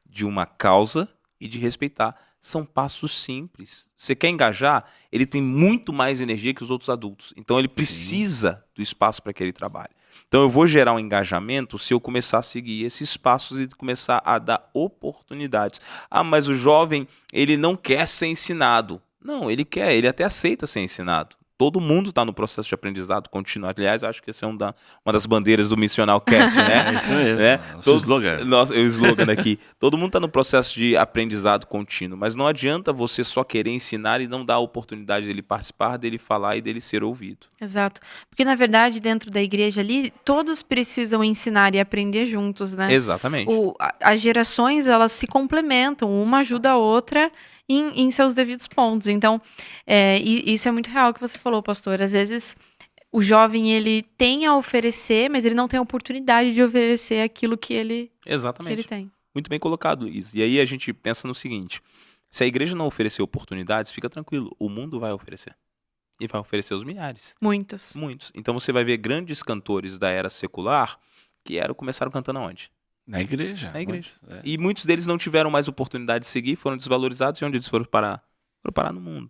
de uma causa e de respeitar. São passos simples. Você quer engajar? Ele tem muito mais energia que os outros adultos. Então ele precisa do espaço para que ele trabalhe. Então eu vou gerar um engajamento se eu começar a seguir esses passos e começar a dar oportunidades. Mas o jovem, ele não quer ser ensinado. Não, ele quer, ele até aceita ser ensinado. Todo mundo está no processo de aprendizado contínuo. Aliás, acho que essa é uma das bandeiras do Missional Cast, né? É isso mesmo. Né? Nosso slogan. O slogan aqui. Todo mundo está no processo de aprendizado contínuo, mas não adianta você só querer ensinar e não dar a oportunidade dele participar, dele falar e dele ser ouvido. Exato. Porque, na verdade, dentro da igreja ali, todos precisam ensinar e aprender juntos, né? Exatamente. As gerações, elas se complementam, uma ajuda a outra em seus devidos pontos. Então, isso é muito real que você falou, pastor. Às vezes, o jovem, ele tem a oferecer, mas ele não tem a oportunidade de oferecer aquilo que ele tem. Muito bem colocado, Luiz. E aí a gente pensa no seguinte: se a igreja não oferecer oportunidades, fica tranquilo, o mundo vai oferecer. E vai oferecer os milhares. Muitos. Então você vai ver grandes cantores da era secular que começaram cantando aonde? Na igreja. Na igreja. Muito, E muitos deles não tiveram mais oportunidade de seguir, foram desvalorizados. E onde eles foram parar? Foram parar no mundo.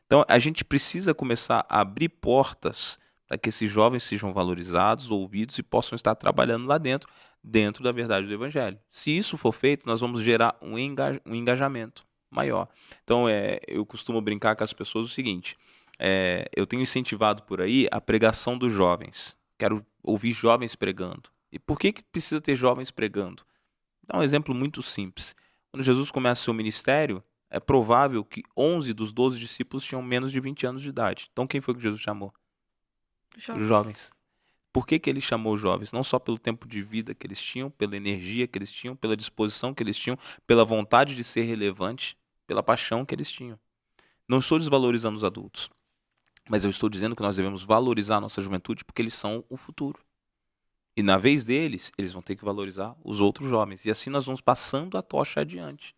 Então a gente precisa começar a abrir portas para que esses jovens sejam valorizados, ouvidos e possam estar trabalhando lá dentro da verdade do Evangelho. Se isso for feito, nós vamos gerar um engajamento maior. Então, eu costumo brincar com as pessoas o seguinte, eu tenho incentivado por aí a pregação dos jovens. Quero ouvir jovens pregando. E por que precisa ter jovens pregando? Vou dar um exemplo muito simples. Quando Jesus começa o seu ministério, é provável que 11 dos 12 discípulos tinham menos de 20 anos de idade. Então, quem foi que Jesus chamou? Os jovens. Por que ele chamou os jovens? Não só pelo tempo de vida que eles tinham, pela energia que eles tinham, pela disposição que eles tinham, pela vontade de ser relevante, pela paixão que eles tinham. Não estou desvalorizando os adultos, mas eu estou dizendo que nós devemos valorizar a nossa juventude porque eles são o futuro. E na vez deles, eles vão ter que valorizar os outros jovens. E assim nós vamos passando a tocha adiante.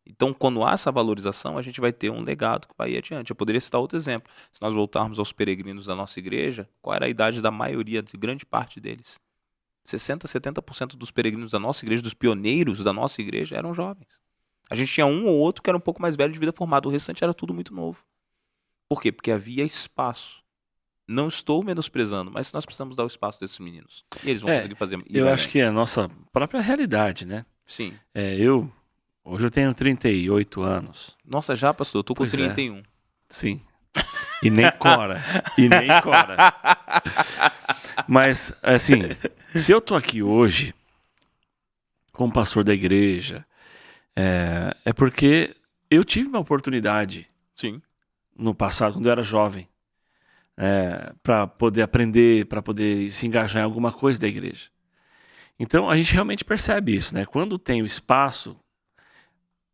Então, quando há essa valorização, a gente vai ter um legado que vai ir adiante. Eu poderia citar outro exemplo. Se nós voltarmos aos peregrinos da nossa igreja, qual era a idade da maioria, de grande parte deles? 60%, 70% dos peregrinos da nossa igreja, dos pioneiros da nossa igreja, eram jovens. A gente tinha um ou outro que era um pouco mais velho de vida formada. O restante era tudo muito novo. Por quê? Porque havia espaço. Não estou menosprezando, mas nós precisamos dar o espaço desses meninos. E eles vão conseguir fazer. Eu acho que é a nossa própria realidade, né? Sim. Hoje eu tenho 38 anos. Nossa, já, pastor? Eu tô com Pois 31. Sim. E nem cora. Mas, assim, se eu tô aqui hoje, como pastor da igreja, é porque eu tive uma oportunidade Sim. no passado, quando eu era jovem, para poder aprender, para poder se engajar em alguma coisa da igreja. Então, a gente realmente percebe isso, né? Quando tem o espaço,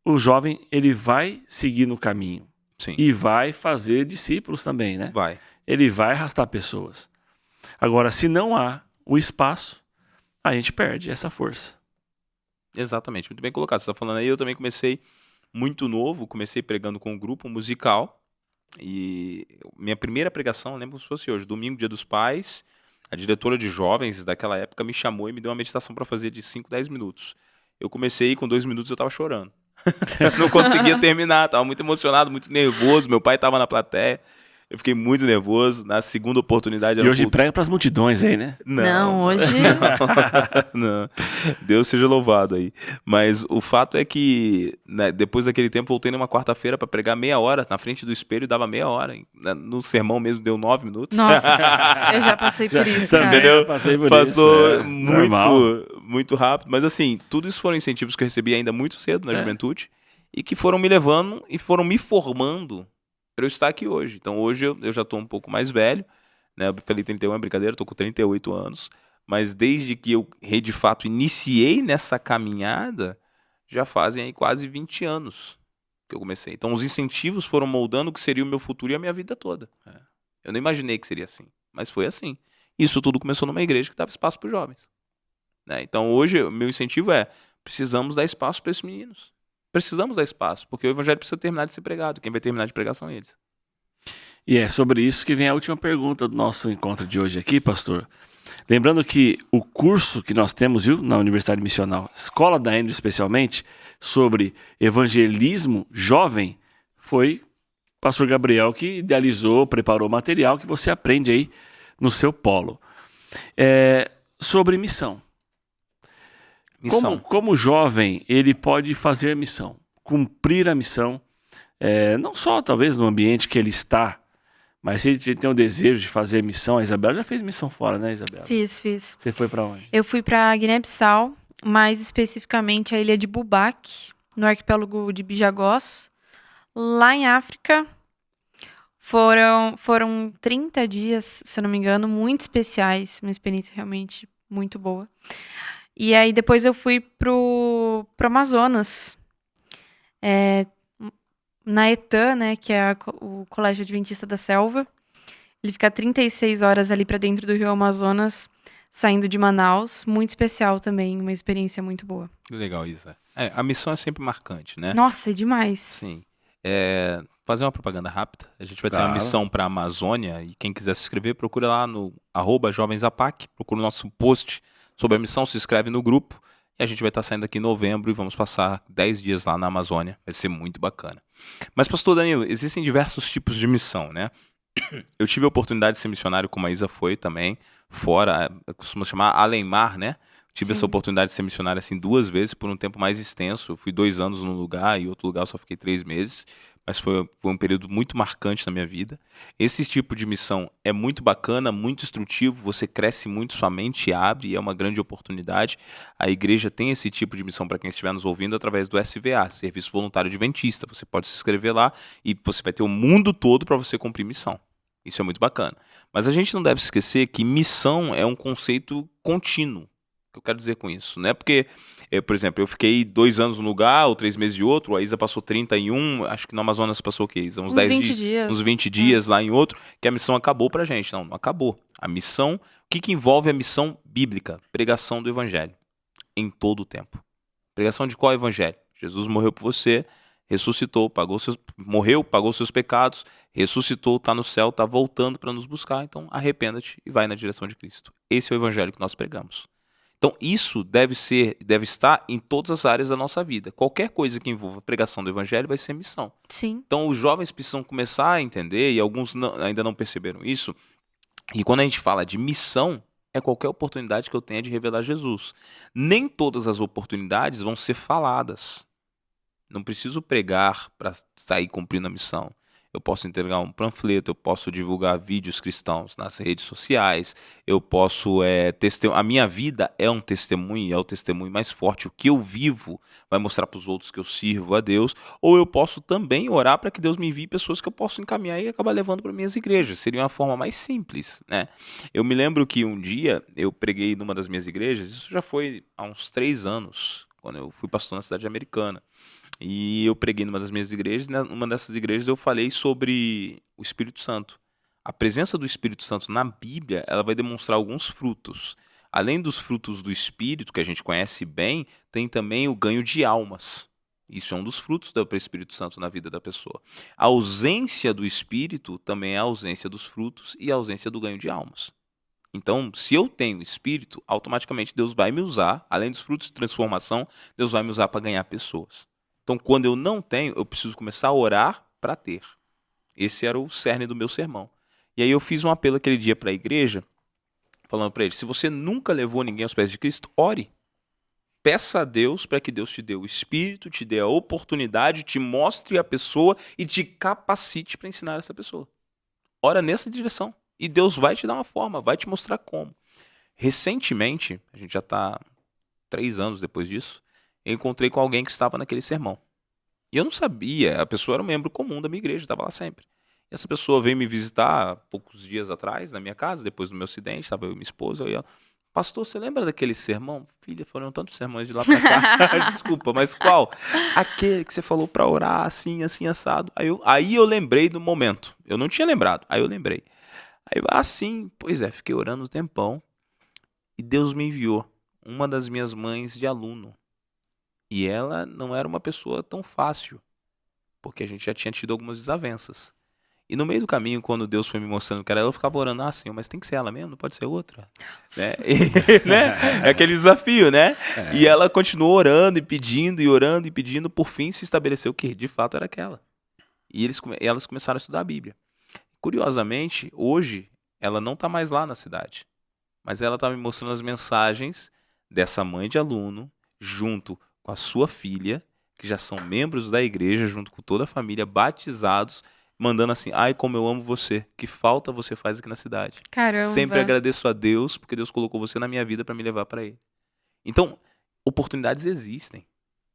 o jovem, ele vai seguir no caminho. Sim. E vai fazer discípulos também, né? Vai. Ele vai arrastar pessoas. Agora, se não há o espaço, a gente perde essa força. Exatamente, muito bem colocado. Você está falando aí, eu também comecei muito novo, comecei pregando com um grupo musical. E minha primeira pregação, eu lembro como se fosse hoje, domingo, Dia dos Pais, a diretora de jovens daquela época me chamou e me deu uma meditação para fazer de 5, 10 minutos. Eu comecei e com 2 minutos eu estava chorando. Não conseguia terminar, estava muito emocionado, muito nervoso. Meu pai estava na plateia, eu fiquei muito nervoso. Na segunda oportunidade... E hoje prega para as multidões aí, né? Não, hoje... Não. Deus seja louvado aí. Mas o fato é que, né, depois daquele tempo, voltei numa quarta-feira para pregar meia hora na frente do espelho, dava meia hora. No sermão mesmo deu 9 minutos. Nossa, eu já passei por isso, cara. Entendeu? Passou normal. muito rápido. Mas assim, tudo isso foram incentivos que eu recebi ainda muito cedo na juventude e que foram me levando e foram me formando para eu estar aqui hoje. Então hoje eu já estou um pouco mais velho, né? Eu falei 31, é brincadeira, estou com 38 anos. Mas desde que eu, de fato, iniciei nessa caminhada, já fazem aí quase 20 anos que eu comecei. Então os incentivos foram moldando o que seria o meu futuro e a minha vida toda. Eu não imaginei que seria assim, mas foi assim. Isso tudo começou numa igreja que dava espaço para os jovens, né? Então hoje o meu incentivo precisamos dar espaço para esses meninos. Precisamos dar espaço, porque o evangelho precisa terminar de ser pregado. Quem vai terminar de pregar são eles. E é sobre isso que vem a última pergunta do nosso encontro de hoje aqui, pastor. Lembrando que o curso que nós temos, na Universidade Missional, Escola da Andrews especialmente, sobre evangelismo jovem, foi o pastor Gabriel que idealizou, preparou o material que você aprende aí no seu polo. Sobre missão. Como jovem, ele pode fazer missão, cumprir a missão, não só talvez no ambiente que ele está, mas se ele tem o desejo de fazer missão. A Isabela já fez missão fora, né, Isabela? Fiz. Você foi para onde? Eu fui para Guiné-Bissau, mais especificamente a ilha de Bubaque, no arquipélago de Bijagós, lá em África. Foram 30 dias, se eu não me engano, muito especiais, uma experiência realmente muito boa. E aí depois eu fui pro Amazonas, na ETAM, né, que é o Colégio Adventista da Selva. Ele fica 36 horas ali para dentro do Rio Amazonas, saindo de Manaus. Muito especial também, uma experiência muito boa. Legal, Isa. A missão é sempre marcante, né? Nossa, é demais. Sim. Fazer uma propaganda rápida. A gente vai ter uma missão para a Amazônia e quem quiser se inscrever, procura lá no @jovensapac, procura o nosso post sobre a missão, se inscreve no grupo e a gente vai estar saindo aqui em novembro e vamos passar 10 dias lá na Amazônia. Vai ser muito bacana. Mas, pastor Danilo, existem diversos tipos de missão, né? Eu tive a oportunidade de ser missionário, como a Isa foi também, fora, costuma chamar além-mar, né? Tive essa Sim. oportunidade de ser missionário assim 2 vezes por um tempo mais extenso. Eu fui 2 anos num lugar e outro lugar eu só fiquei 3 meses, mas foi um período muito marcante na minha vida. Esse tipo de missão é muito bacana, muito instrutivo, você cresce muito, sua mente abre e é uma grande oportunidade. A igreja tem esse tipo de missão para quem estiver nos ouvindo através do SVA, Serviço Voluntário Adventista. Você pode se inscrever lá e você vai ter o mundo todo para você cumprir missão. Isso é muito bacana. Mas a gente não deve esquecer que missão é um conceito contínuo. O que eu quero dizer com isso? Não é porque, por exemplo, eu fiquei 2 anos num lugar, ou 3 meses de outro, a Isa passou 30 em um, acho que no Amazonas passou o quê, Isa? Uns 10 20 dias. uns 20 dias lá em outro, que a missão acabou pra gente. Não, não acabou. A missão, o que envolve a missão bíblica? Pregação do evangelho. Em todo o tempo. Pregação de qual evangelho? Jesus morreu por você, ressuscitou, morreu, pagou seus pecados, ressuscitou, está no céu, está voltando para nos buscar. Então arrependa-te e vai na direção de Cristo. Esse é o evangelho que nós pregamos. Então isso deve estar em todas as áreas da nossa vida. Qualquer coisa que envolva a pregação do evangelho vai ser missão. Sim. Então os jovens precisam começar a entender, e alguns ainda não perceberam isso, e quando a gente fala de missão, é qualquer oportunidade que eu tenha de revelar Jesus. Nem todas as oportunidades vão ser faladas. Não preciso pregar para sair cumprindo a missão. Eu posso entregar um panfleto, eu posso divulgar vídeos cristãos nas redes sociais, eu posso a minha vida é um testemunho, é o testemunho mais forte. O que eu vivo vai mostrar para os outros que eu sirvo a Deus, ou eu posso também orar para que Deus me envie pessoas que eu possa encaminhar e acabar levando para minhas igrejas. Seria uma forma mais simples, né? Eu me lembro que um dia eu preguei numa das minhas igrejas, isso já foi há uns 3 anos, quando eu fui pastor na cidade americana. E eu preguei numa das minhas igrejas, numa dessas igrejas eu falei sobre o Espírito Santo. A presença do Espírito Santo na Bíblia, ela vai demonstrar alguns frutos. Além dos frutos do Espírito, que a gente conhece bem, tem também o ganho de almas. Isso é um dos frutos do Espírito Santo na vida da pessoa. A ausência do Espírito também é a ausência dos frutos e a ausência do ganho de almas. Então, se eu tenho Espírito, automaticamente Deus vai me usar, além dos frutos de transformação, Deus vai me usar para ganhar pessoas. Então, quando eu não tenho, eu preciso começar a orar para ter. Esse era o cerne do meu sermão. E aí eu fiz um apelo aquele dia para a igreja, falando para eles, se você nunca levou ninguém aos pés de Cristo, ore. Peça a Deus para que Deus te dê o Espírito, te dê a oportunidade, te mostre a pessoa e te capacite para ensinar essa pessoa. Ora nessa direção. E Deus vai te dar uma forma, vai te mostrar como. Recentemente, a gente já está 3 anos depois disso, eu encontrei com alguém que estava naquele sermão. E eu não sabia, a pessoa era um membro comum da minha igreja, estava lá sempre. E essa pessoa veio me visitar há poucos dias atrás, na minha casa, depois do meu acidente, estava eu e minha esposa, e ela, pastor, você lembra daquele sermão? Filha, foram tantos sermões de lá para cá. Desculpa, mas qual? Aquele que você falou para orar, assim, assim, assado. Aí eu lembrei do momento. Eu não tinha lembrado, aí eu lembrei. Aí eu, sim, pois é, fiquei orando um tempão, e Deus me enviou uma das minhas mães de aluno. E ela não era uma pessoa tão fácil, porque a gente já tinha tido algumas desavenças. E no meio do caminho, quando Deus foi me mostrando que era ela, eu ficava orando, Senhor, mas tem que ser ela mesmo, não pode ser outra. Né? É aquele desafio, né? E ela continuou orando e pedindo, e orando e pedindo, por fim se estabeleceu que de fato era aquela. E elas começaram a estudar a Bíblia. Curiosamente, hoje, ela não está mais lá na cidade, mas ela está me mostrando as mensagens dessa mãe de aluno, junto com a sua filha, que já são membros da igreja, junto com toda a família, batizados, mandando assim, ai, como eu amo você, que falta você faz aqui na cidade. Caramba. Sempre agradeço a Deus, porque Deus colocou você na minha vida para me levar para Ele. Então, oportunidades existem.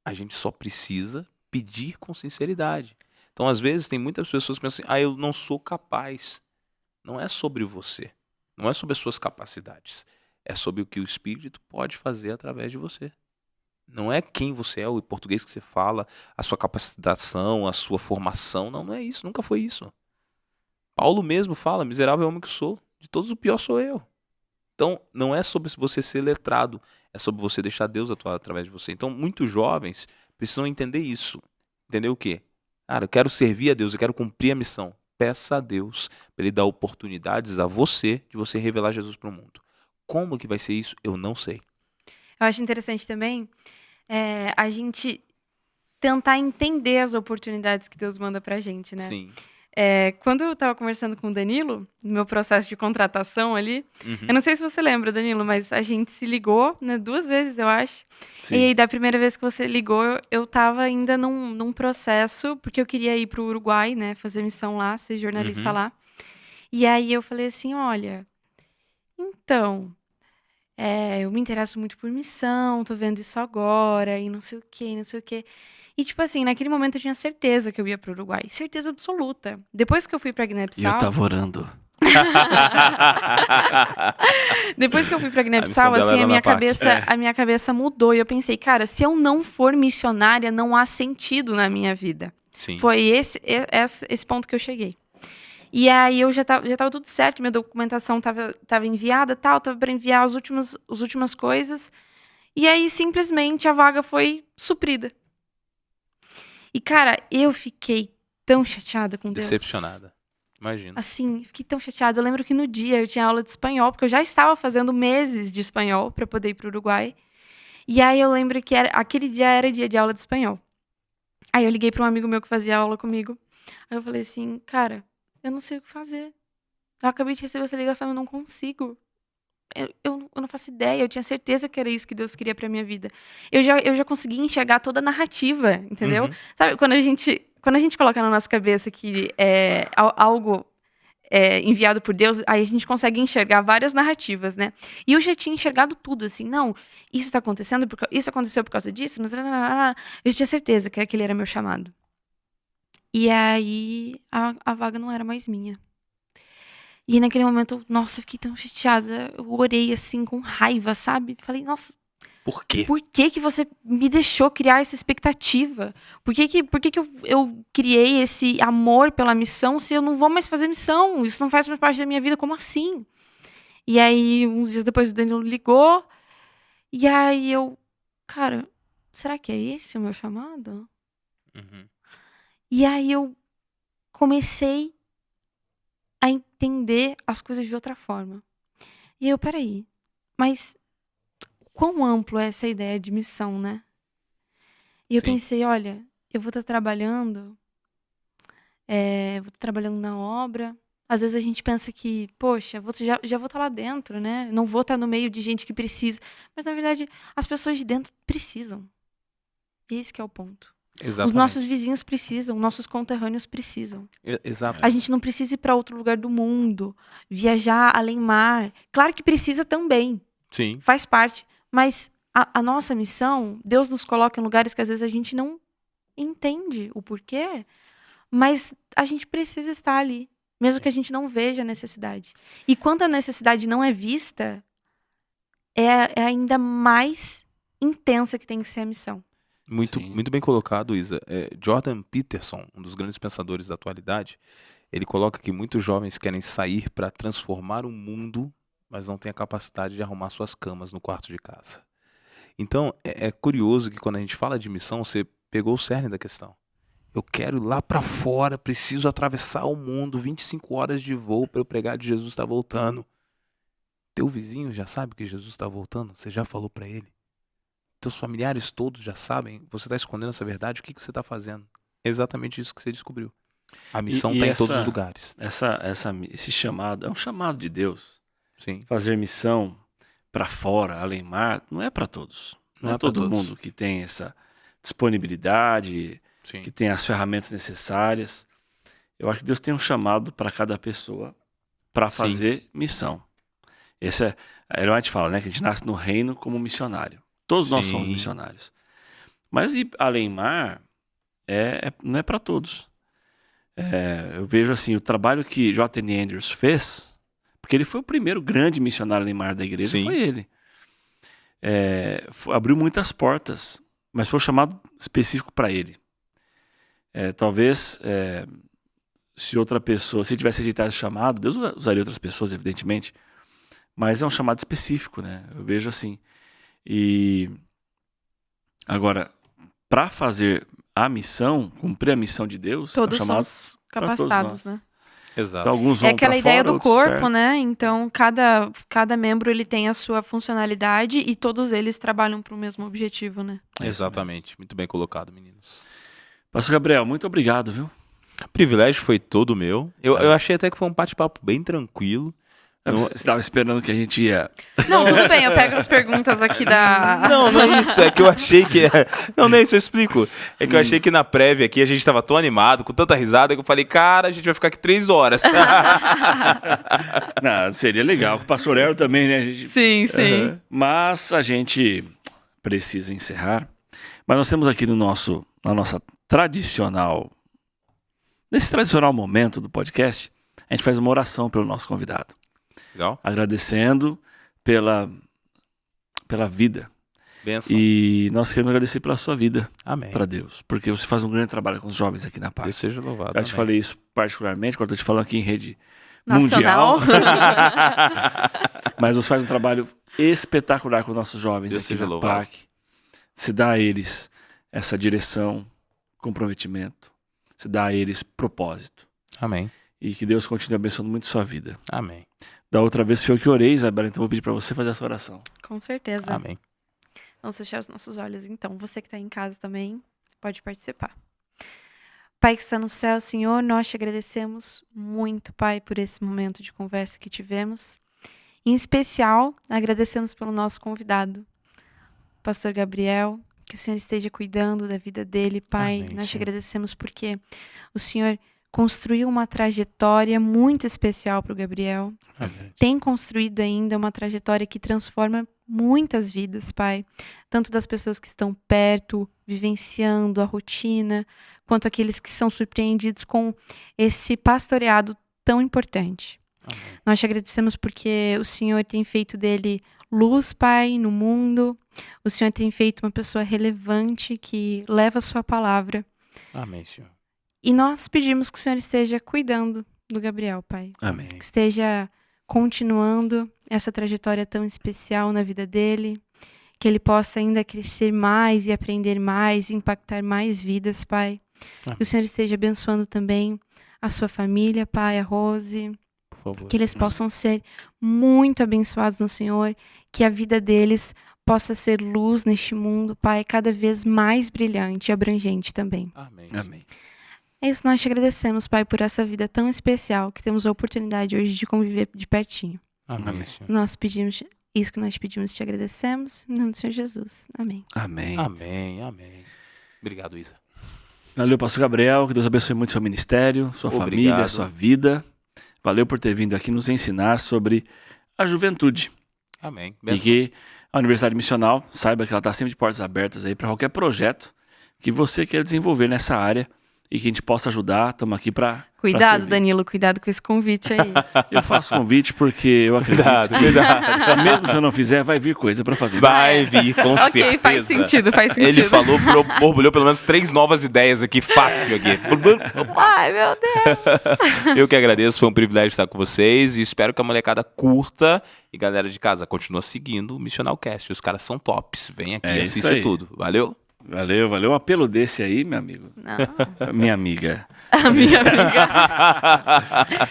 A gente só precisa pedir com sinceridade. Então, às vezes, tem muitas pessoas que pensam assim, eu não sou capaz. Não é sobre você. Não é sobre as suas capacidades. É sobre o que o Espírito pode fazer através de você. Não é quem você é, o português que você fala, a sua capacitação, a sua formação. Não é isso, nunca foi isso. Paulo mesmo fala, miserável homem que sou, de todos o pior sou eu. Então, não é sobre você ser letrado, é sobre você deixar Deus atuar através de você. Então, muitos jovens precisam entender isso. Entender o quê? Cara, eu quero servir a Deus, eu quero cumprir a missão. Peça a Deus para Ele dar oportunidades a você de você revelar Jesus para o mundo. Como que vai ser isso? Eu não sei. Eu acho interessante também a gente tentar entender as oportunidades que Deus manda pra gente, né? Sim. Quando eu tava conversando com o Danilo, no meu processo de contratação ali, eu não sei se você lembra, Danilo, mas a gente se ligou, né, 2 vezes, eu acho. Sim. E aí, da primeira vez que você ligou, eu tava ainda num processo, porque eu queria ir pro Uruguai, né, fazer missão lá, ser jornalista lá. E aí eu falei assim, olha, então, eu me interesso muito por missão, tô vendo isso agora, e não sei o quê, não sei o quê. E, tipo assim, naquele momento eu tinha certeza que eu ia pro Uruguai. Certeza absoluta. Depois que eu fui pra E eu Guiné-Bissau... tava orando. Depois que eu fui pra A Guiné-Bissau, missão dela assim, era na PAC. a minha cabeça mudou. E eu pensei, cara, se eu não for missionária, não há sentido na minha vida. Sim. Foi esse ponto que eu cheguei. E aí eu já tava tudo certo, minha documentação tava enviada, tava pra enviar as últimas coisas. E aí, simplesmente, a vaga foi suprida. E, cara, eu fiquei tão chateada com Deus. Decepcionada. Imagina. Assim, fiquei tão chateada. Eu lembro que no dia eu tinha aula de espanhol, porque eu já estava fazendo meses de espanhol para poder ir pro Uruguai. E aí eu lembro que aquele dia era dia de aula de espanhol. Aí eu liguei para um amigo meu que fazia aula comigo. Aí eu falei assim, cara, eu não sei o que fazer. Eu acabei de receber essa ligação, eu não consigo. Eu não faço ideia, eu tinha certeza que era isso que Deus queria pra minha vida. Eu já consegui enxergar toda a narrativa, entendeu? Sabe, quando a gente coloca na nossa cabeça que é algo enviado por Deus, aí a gente consegue enxergar várias narrativas, né? E eu já tinha enxergado tudo, assim, não, isso tá acontecendo, isso aconteceu por causa disso, mas eu tinha certeza que aquele era meu chamado. E aí a vaga não era mais minha. E naquele momento, nossa, eu fiquei tão chateada. Eu orei assim, com raiva, sabe? Falei, nossa, Por quê? por que você me deixou criar essa expectativa? Por que eu criei esse amor pela missão se eu não vou mais fazer missão? Isso não faz mais parte da minha vida, como assim? E aí, uns dias depois, o Danilo ligou. E aí eu, cara, será que é esse o meu chamado? E aí eu comecei a entender as coisas de outra forma. E eu, peraí, mas quão amplo é essa ideia de missão, né? E eu Sim. pensei, olha, eu vou estar trabalhando, na obra. Às vezes a gente pensa que, poxa, já vou estar lá dentro, né? Não vou estar no meio de gente que precisa. Mas, na verdade, as pessoas de dentro precisam. Esse que é o ponto. Exatamente. Os nossos vizinhos precisam, nossos conterrâneos precisam. Exato. A gente não precisa ir para outro lugar do mundo, viajar além mar. Claro que precisa também, Sim. faz parte. Mas a nossa missão, Deus nos coloca em lugares que às vezes a gente não entende o porquê, mas a gente precisa estar ali, mesmo que a gente não veja a necessidade. E quando a necessidade não é vista, é ainda mais intensa que tem que ser a missão. Muito, Sim. muito bem colocado, Isa. Jordan Peterson, um dos grandes pensadores da atualidade, ele coloca que muitos jovens querem sair para transformar o mundo, mas não têm a capacidade de arrumar suas camas no quarto de casa. Então, é curioso que quando a gente fala de missão, você pegou o cerne da questão. Eu quero ir lá para fora, preciso atravessar o mundo, 25 horas de voo para eu pregar de Jesus está voltando. Teu vizinho já sabe que Jesus está voltando? Você já falou para ele? Teus familiares todos já sabem? Você está escondendo essa verdade? O que você está fazendo? É exatamente isso que você descobriu. A missão está em todos os lugares. Esse chamado é um chamado de Deus. Sim. Fazer missão para fora, além mar, não é para todos. Não é pra todo todos. mundo que tem essa disponibilidade, Sim. que tem as ferramentas necessárias. Eu acho que Deus tem um chamado para cada pessoa para Sim. fazer missão. Esse a Ellen White fala, né, que a gente nasce no reino como missionário. Todos nós Sim. somos missionários. Mas ir além mar não é para todos. Eu vejo assim, o trabalho que J.N. Andrews fez, porque ele foi o primeiro grande missionário além mar da igreja, Sim. foi ele. Abriu muitas portas, mas foi um chamado específico para ele. Talvez, se outra pessoa, se tivesse rejeitado esse chamado, Deus usaria outras pessoas, evidentemente, mas é um chamado específico, né? Eu vejo assim. E agora, para fazer a missão, cumprir a missão de Deus, Todos é um chamado somos pra capacitados, todos nós. né? Exato. Então, alguns É vão aquela pra ideia fora, do outros corpo, perto. né? Então, cada membro ele tem a sua funcionalidade e todos eles trabalham para o mesmo objetivo, né? É isso Exatamente. Muito bem colocado, meninos. Pastor Gabriel, muito obrigado, viu? O privilégio foi todo meu. Eu achei até que foi um bate-papo bem tranquilo. Você estava esperando que a gente ia... Não, tudo bem, eu pego as perguntas aqui da... Não é isso, é que eu achei que... Não é isso, eu explico. É que eu achei que na prévia aqui a gente estava tão animado, com tanta risada, que eu falei, cara, a gente vai ficar aqui 3 horas. Não, seria legal, com o pastor Hélio também, né? Sim. Mas a gente precisa encerrar. Mas nós temos aqui na nossa tradicional... Nesse tradicional momento do podcast, a gente faz uma oração pelo nosso convidado. Legal. Agradecendo pela vida. Benção. E nós queremos agradecer pela sua vida. Amém. Para Deus. Porque você faz um grande trabalho com os jovens aqui na PAC. Deus seja louvado. Eu te falei isso particularmente, quando eu estou te falando aqui em rede Nacional. mundial. Mas você faz um trabalho espetacular com nossos jovens Deus aqui seja na louvado. PAC. Se dá a eles essa direção, comprometimento. Se dá a eles propósito. Amém. E que Deus continue abençoando muito sua vida. Amém. Da outra vez foi eu que orei, Isabela, então vou pedir para você fazer essa oração. Com certeza. Amém. Vamos fechar os nossos olhos, então. Você que está em casa também pode participar. Pai que está no céu, Senhor, nós te agradecemos muito, Pai, por esse momento de conversa que tivemos. Em especial, agradecemos pelo nosso convidado, Pastor Gabriel, que o Senhor esteja cuidando da vida dele, Pai. Amém, nós te Senhor. agradecemos porque o Senhor construiu uma trajetória muito especial para o Gabriel. Amém. Tem construído ainda uma trajetória que transforma muitas vidas, Pai. Tanto das pessoas que estão perto, vivenciando a rotina, quanto aqueles que são surpreendidos com esse pastoreado tão importante. Amém. Nós te agradecemos porque o Senhor tem feito dele luz, Pai, no mundo. O Senhor tem feito uma pessoa relevante que leva a sua palavra. Amém, Senhor. E nós pedimos que o Senhor esteja cuidando do Gabriel, Pai. Amém. Que esteja continuando essa trajetória tão especial na vida dele. Que ele possa ainda crescer mais e aprender mais, e impactar mais vidas, Pai. Amém. Que o Senhor esteja abençoando também a sua família, Pai, a Rose. Por favor. Que eles possam ser muito abençoados no Senhor. Que a vida deles possa ser luz neste mundo, Pai, cada vez mais brilhante e abrangente também. Amém. Amém. É isso, nós te agradecemos, Pai, por essa vida tão especial que temos a oportunidade hoje de conviver de pertinho. Amém, Senhor. Nós pedimos isso que nós te pedimos, te agradecemos. Em nome do Senhor Jesus. Amém. Amém. Amém. Amém. Obrigado, Isa. Valeu, pastor Gabriel. Que Deus abençoe muito seu ministério, sua Obrigado. família, sua vida. Valeu por ter vindo aqui nos ensinar sobre a juventude. Amém. E Benção. que a Universidade Missional saiba que ela está sempre de portas abertas aí para qualquer projeto que você queira desenvolver nessa área e que a gente possa ajudar. Estamos aqui para Cuidado, Danilo, cuidado com esse convite aí. Eu faço convite porque eu acredito. Cuidado. Mesmo se eu não fizer, vai vir coisa para fazer. Vai vir, com certeza. Ok, faz sentido. Ele falou, borbulhou pelo menos 3 novas ideias aqui, fácil aqui. Ai, meu Deus. Eu que agradeço, foi um privilégio estar com vocês e espero que a molecada curta. E galera de casa, continua seguindo o Missional Cast. Os caras são tops. Vem aqui e isso assiste aí. tudo. Valeu? Valeu. Um apelo desse aí, meu amigo. Não. Minha amiga. A minha amiga.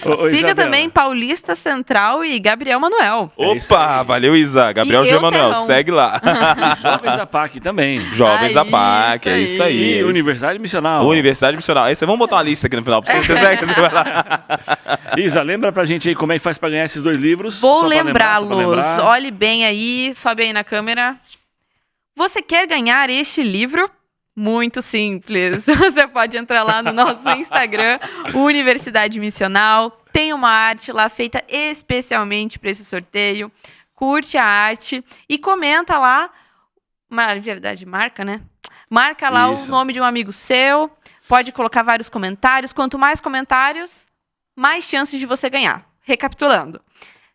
Ô, Siga Isabela. também Paulista Central e Gabriel Manuel. É isso Opa, aí. valeu, Isa. Gabriel E G. eu, Manuel, Terrão. segue lá. Jovens da PAC também. Jovens da Isso PAC, é isso aí. E Universidade Missional. Universidade Missional. Aí, vamos botar uma lista aqui no final pra você segue. Você vai lá. Isa, lembra pra gente aí como é que faz pra ganhar esses 2 livros? Vou Só pra lembrar, só pra lembrá-los. lembrar. Olhe bem aí, sobe aí na câmera. Você quer ganhar este livro? Muito simples. Você pode entrar lá no nosso Instagram, Universidade Missional. Tem uma arte lá feita especialmente para esse sorteio. Curte a arte e comenta lá. Na verdade, marca, né? Marca lá Isso. o nome de um amigo seu. Pode colocar vários comentários. Quanto mais comentários, mais chances de você ganhar. Recapitulando.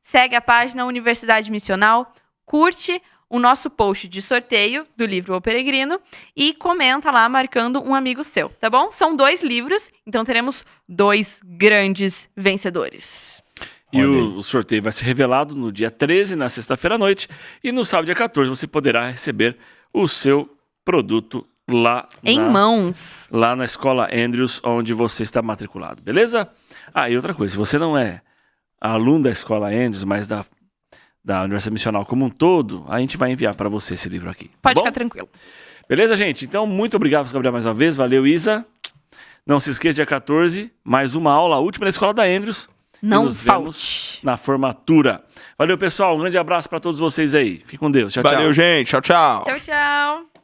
Segue a página Universidade Missional. Curte o nosso post de sorteio do livro O Peregrino e comenta lá marcando um amigo seu, tá bom? São 2 livros, então teremos 2 grandes vencedores. E o sorteio vai ser revelado no dia 13, na sexta-feira à noite. E no sábado, dia 14, você poderá receber o seu produto lá Em mãos. lá na Escola Andrews, onde você está matriculado, beleza? Ah, e outra coisa, se você não é aluno da Escola Andrews, mas da Universidade Missional como um todo, a gente vai enviar para você esse livro aqui. Tá Pode bom? ficar tranquilo. Beleza, gente? Então, muito obrigado, Gabriel, mais uma vez. Valeu, Isa. Não se esqueça, dia 14, mais uma aula, a última da escola da Andrews. Não nos vemos na formatura. Valeu, pessoal. Um grande abraço para todos vocês aí. Fique com Deus. Tchau, tchau. Valeu, gente. Tchau, tchau. Tchau, tchau.